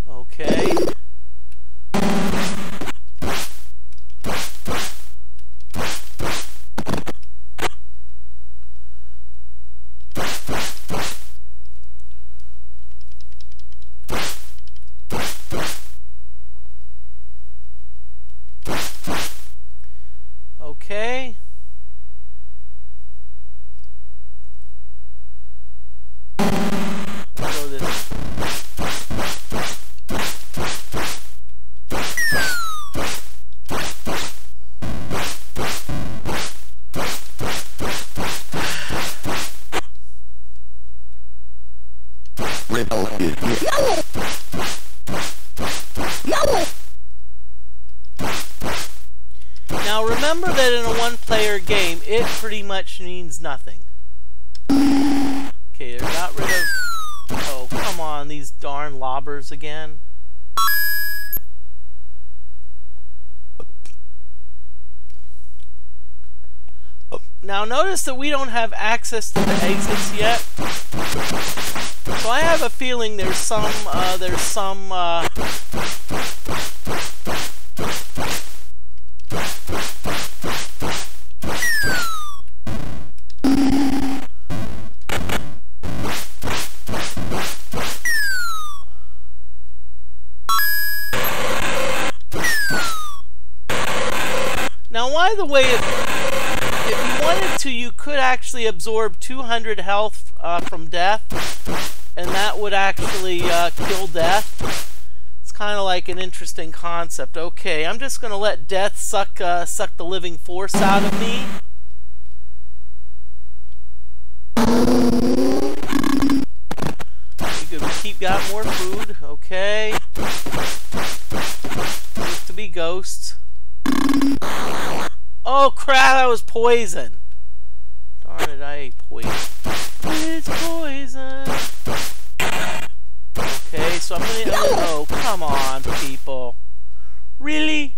Okay. Okay. Let's go this. Rebel is yellow. Yellow. Now remember that in a one-player game, it pretty much means nothing. Okay, they got rid of... Oh, come on, these darn lobbers again. Now notice that we don't have access to the exits yet. So I have a feeling there's some Now, by the way, if you wanted to, you could actually absorb 200 health from death, and that would actually kill death. It's kind of like an interesting concept. Okay, I'm just going to let death suck the living force out of me. We keep got more food. Okay. Used to be ghosts. Oh crap, that was poison. Darn it, I ate poison. It's poison. Okay, so I'm gonna... Oh, come on, people. Really?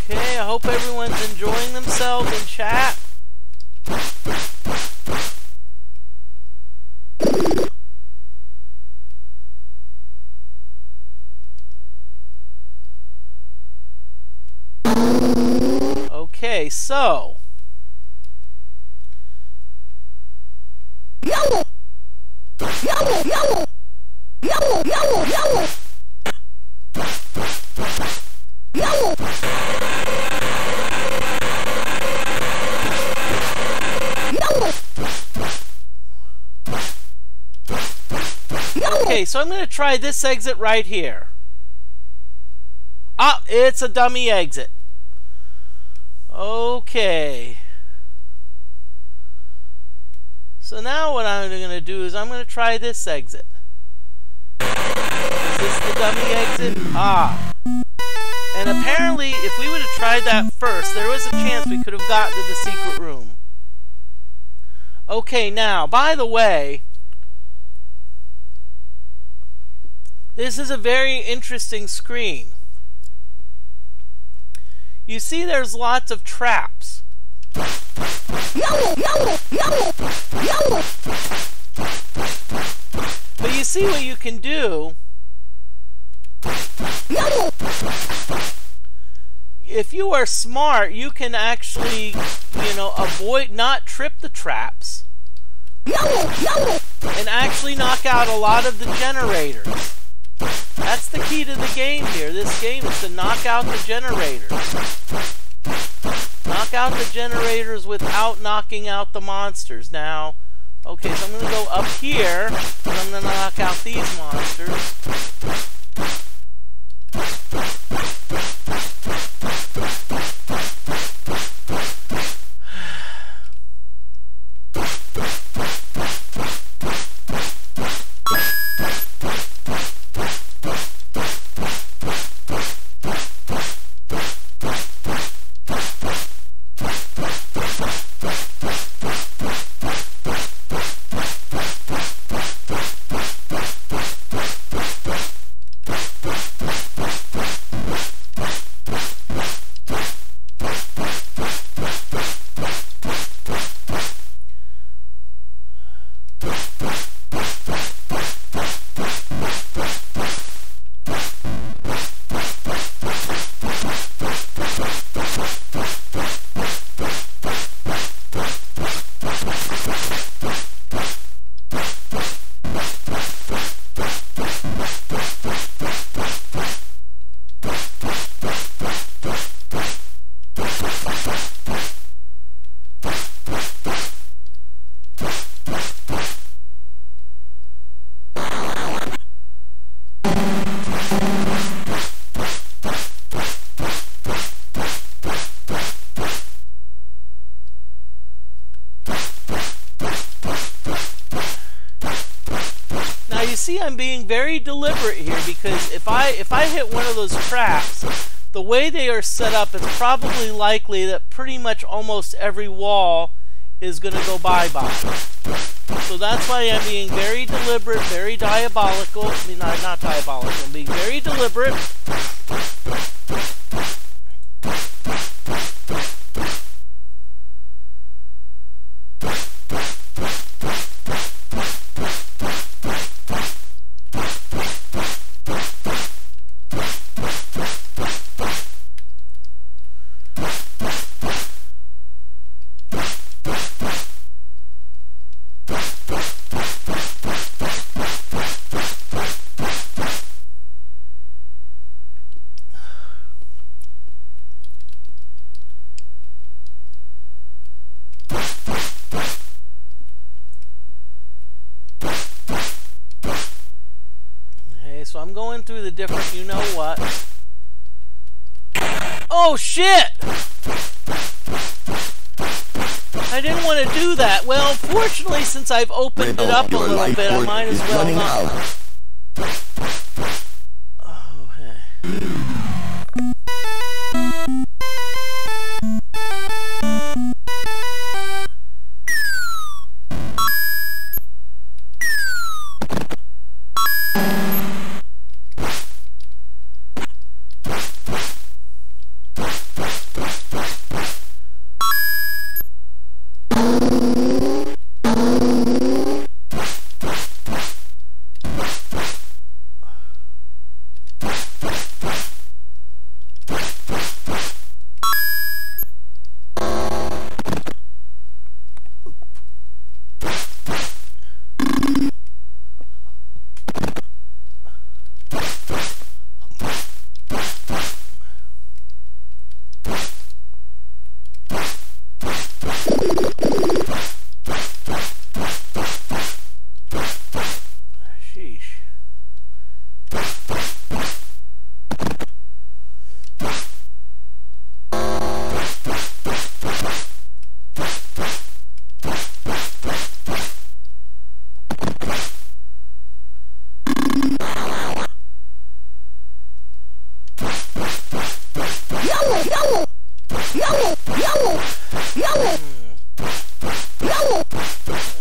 Okay, I hope everyone's enjoying themselves in chat. Okay, so Yellow. Yellow. Yellow. Yellow. Yellow. Yellow. Yellow. Yellow. okay, so I'm going to try this exit right here. Ah, it's a dummy exit. Okay. So now what I'm going to do is I'm going to try this exit. Is this the dummy exit? Ah. And apparently, if we would have tried that first, there was a chance we could have gotten to the secret room. Okay, now, by the way, this is a very interesting screen. You see there's lots of traps. Yellow. Yellow. Yellow. Yellow. But you see what you can do. Yellow. If you are smart, you can actually, avoid, not trip the traps. Yellow. Yellow. And actually knock out a lot of the generators. That's the key to the game here. This game is to knock out the generators. Knock out the generators without knocking out the monsters. Now, okay, so I'm going to go up here, and I'm going to knock out these monsters. see I'm being very deliberate here, because if I hit one of those traps, the way they are set up, it's probably likely that pretty much almost every wall is going to go bye-bye. So that's why I'm being very deliberate, very diabolical. I mean, not diabolical. I'm being very deliberate. So I'm going through the different you-know-what. Oh, shit! I didn't want to do that. Well, fortunately, since I've opened it up a little bit, I might as well not. Oh, hey.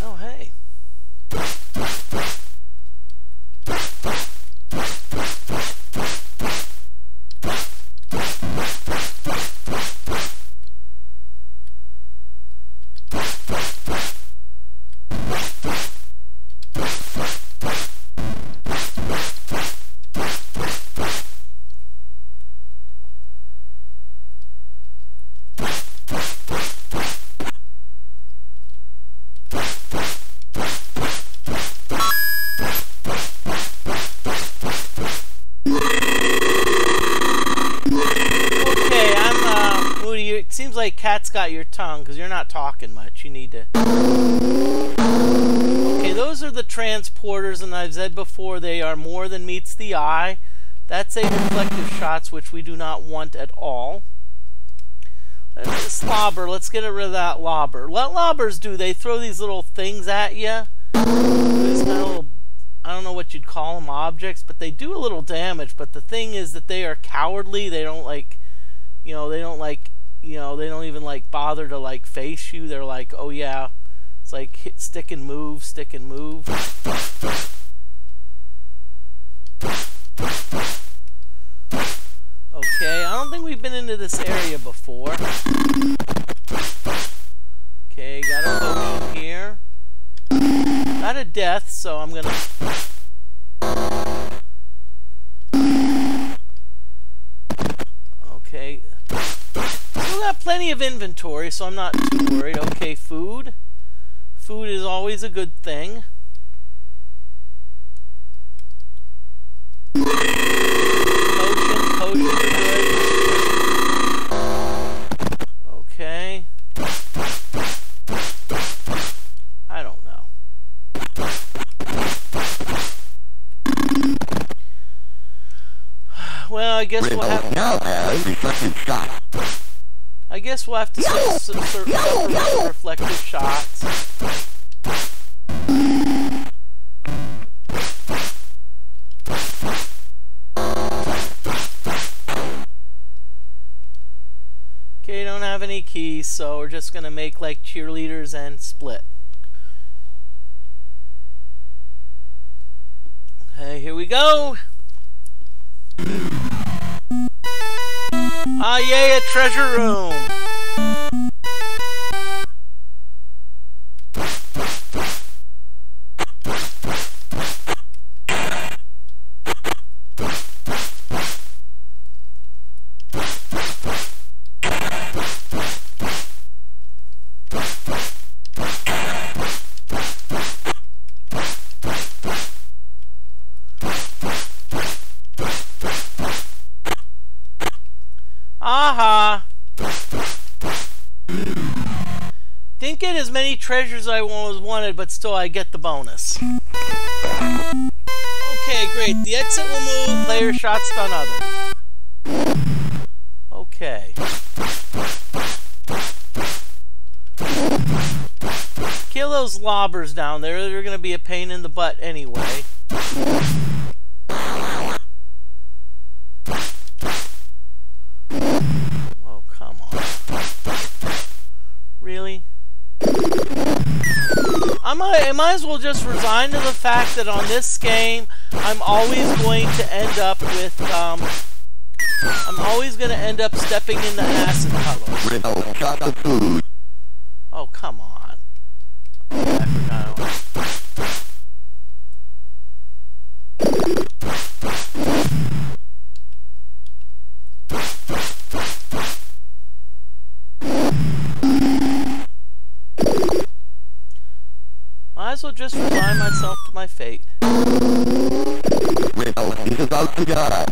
Oh, hey. It seems like Cat's got your tongue because you're not talking much. You need to... Okay, those are the transporters, and I've said before they are more than meets the eye. That's a reflective shots, which we do not want at all. This lobber, let's get rid of that lobber. What lobbers do? They throw these little things at you. These kind of little, I don't know what you'd call them, objects, but they do a little damage. But the thing is that they are cowardly. They don't like, they don't even like bother to like face you. They're like, oh yeah, it's like hit, stick and move, stick and move. Okay, I don't think we've been into this area before. Okay, got a potion here. Not a death, so I'm gonna... Okay. Still got plenty of inventory, so I'm not too worried. Okay, food. Food is always a good thing. Potions are good. Okay. I don't know. Well, I guess we'll have to suffer reflective shots. just gonna make like cheerleaders and split. Okay, here we go. Ah, yay, a treasure room. Aha! Didn't get as many treasures as I wanted, but still I get the bonus. Okay, great. The exit will move. Player shot stun others. Okay. Kill those lobbers down there. They're going to be a pain in the butt anyway. Oh, come on. Really? I might as well just resign to the fact that on this game, I'm always going to end up with, I'm always going to end up stepping in the acid puddles. Oh, come on. Oh, I forgot. Might as well just resign myself to my fate. He's about to die.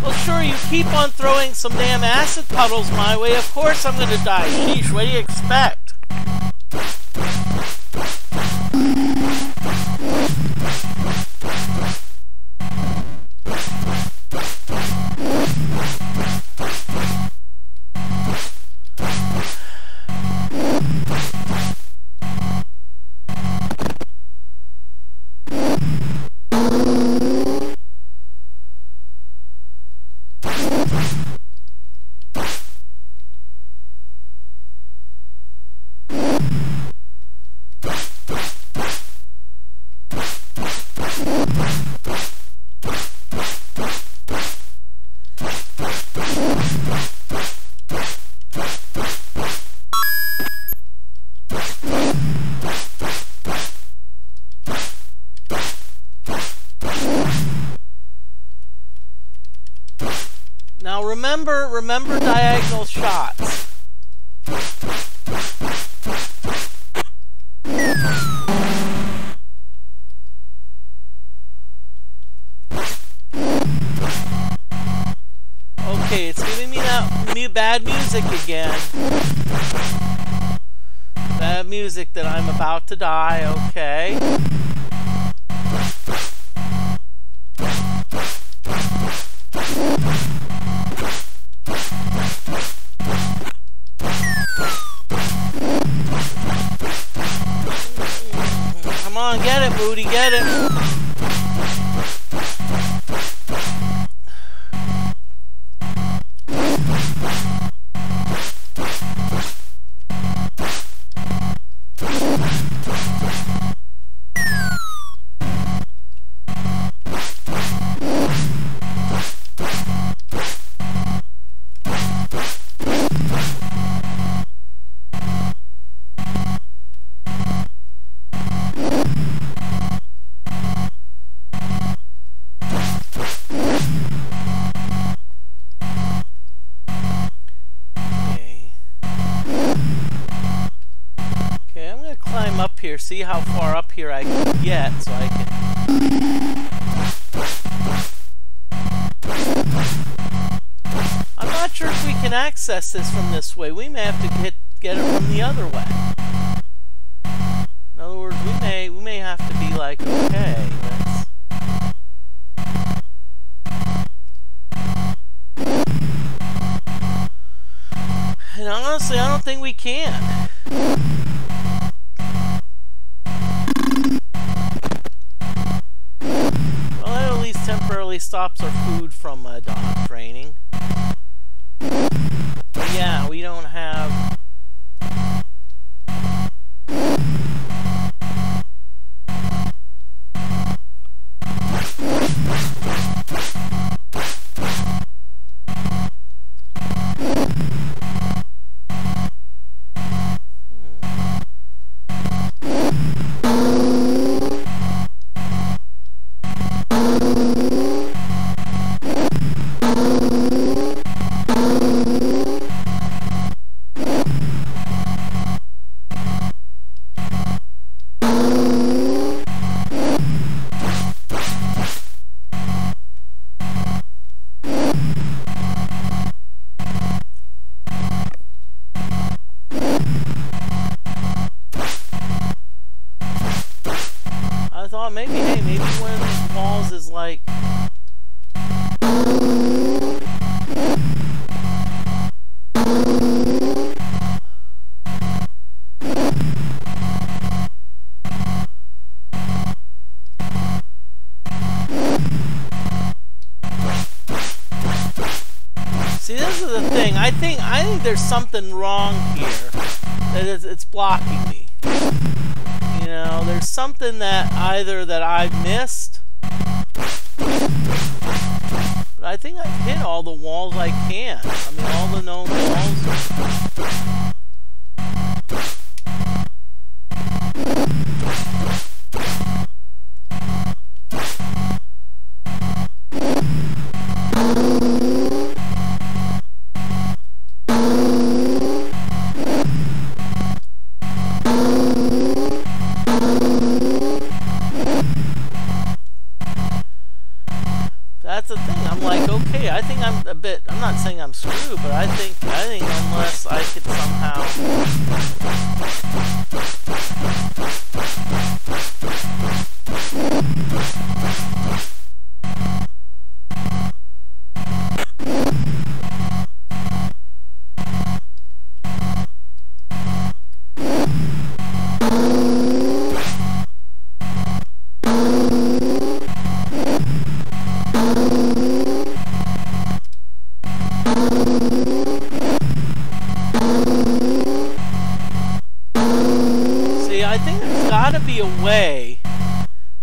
Well, sure, you keep on throwing some damn acid puddles my way. Of course I'm gonna die. Sheesh, what do you expect? Now remember diagonal shots. Okay, it's giving me that bad music again. Bad music that I'm about to die, okay. Come on, get it, Moody, get it. Here, see how far up here I can get, so I can. I'm not sure if we can access this from this way. We may have to get it from the other way. In other words, we may have to be like, okay, let's. And honestly, I don't think we can. Well, that at least temporarily stops our food from dog training. But yeah, we don't have thought maybe, hey, maybe one of these walls is like... See, this is the thing. I think there's something wrong here. That it's blocking me. You know, there's something that either that I've missed. But I think I've hit all the walls I can. I mean, all the known walls. That's the thing. I'm like, okay, I think I'm not saying I'm screwed, but I think unless I could somehow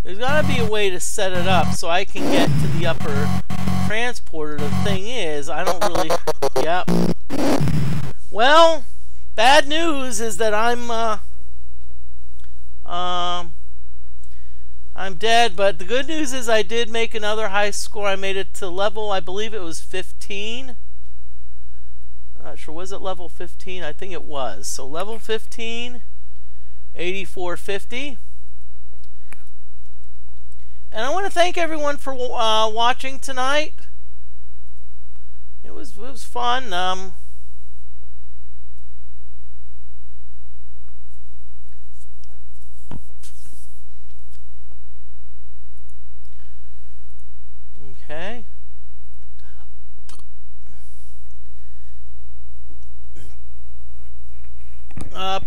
there's got to be a way to set it up so I can get to the upper transporter. The thing is, I don't really... Yep. Well, bad news is that I'm dead, but the good news is I did make another high score. I made it to level, I believe it was 15. I'm not sure, was it level 15? I think it was. So level 15, 8450. And I want to thank everyone for watching tonight. It was fun. Okay.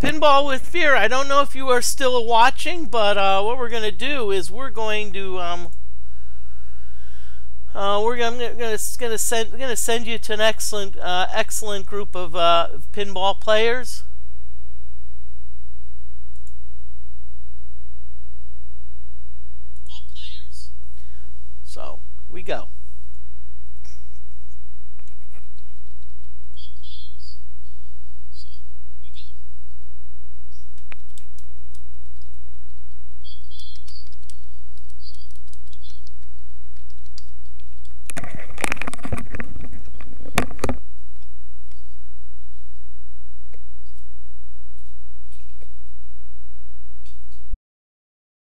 Pinball with Fear. I don't know if you are still watching, but what we're going to do is we're going to I'm going to send you to an excellent group of pinball players. So here we go.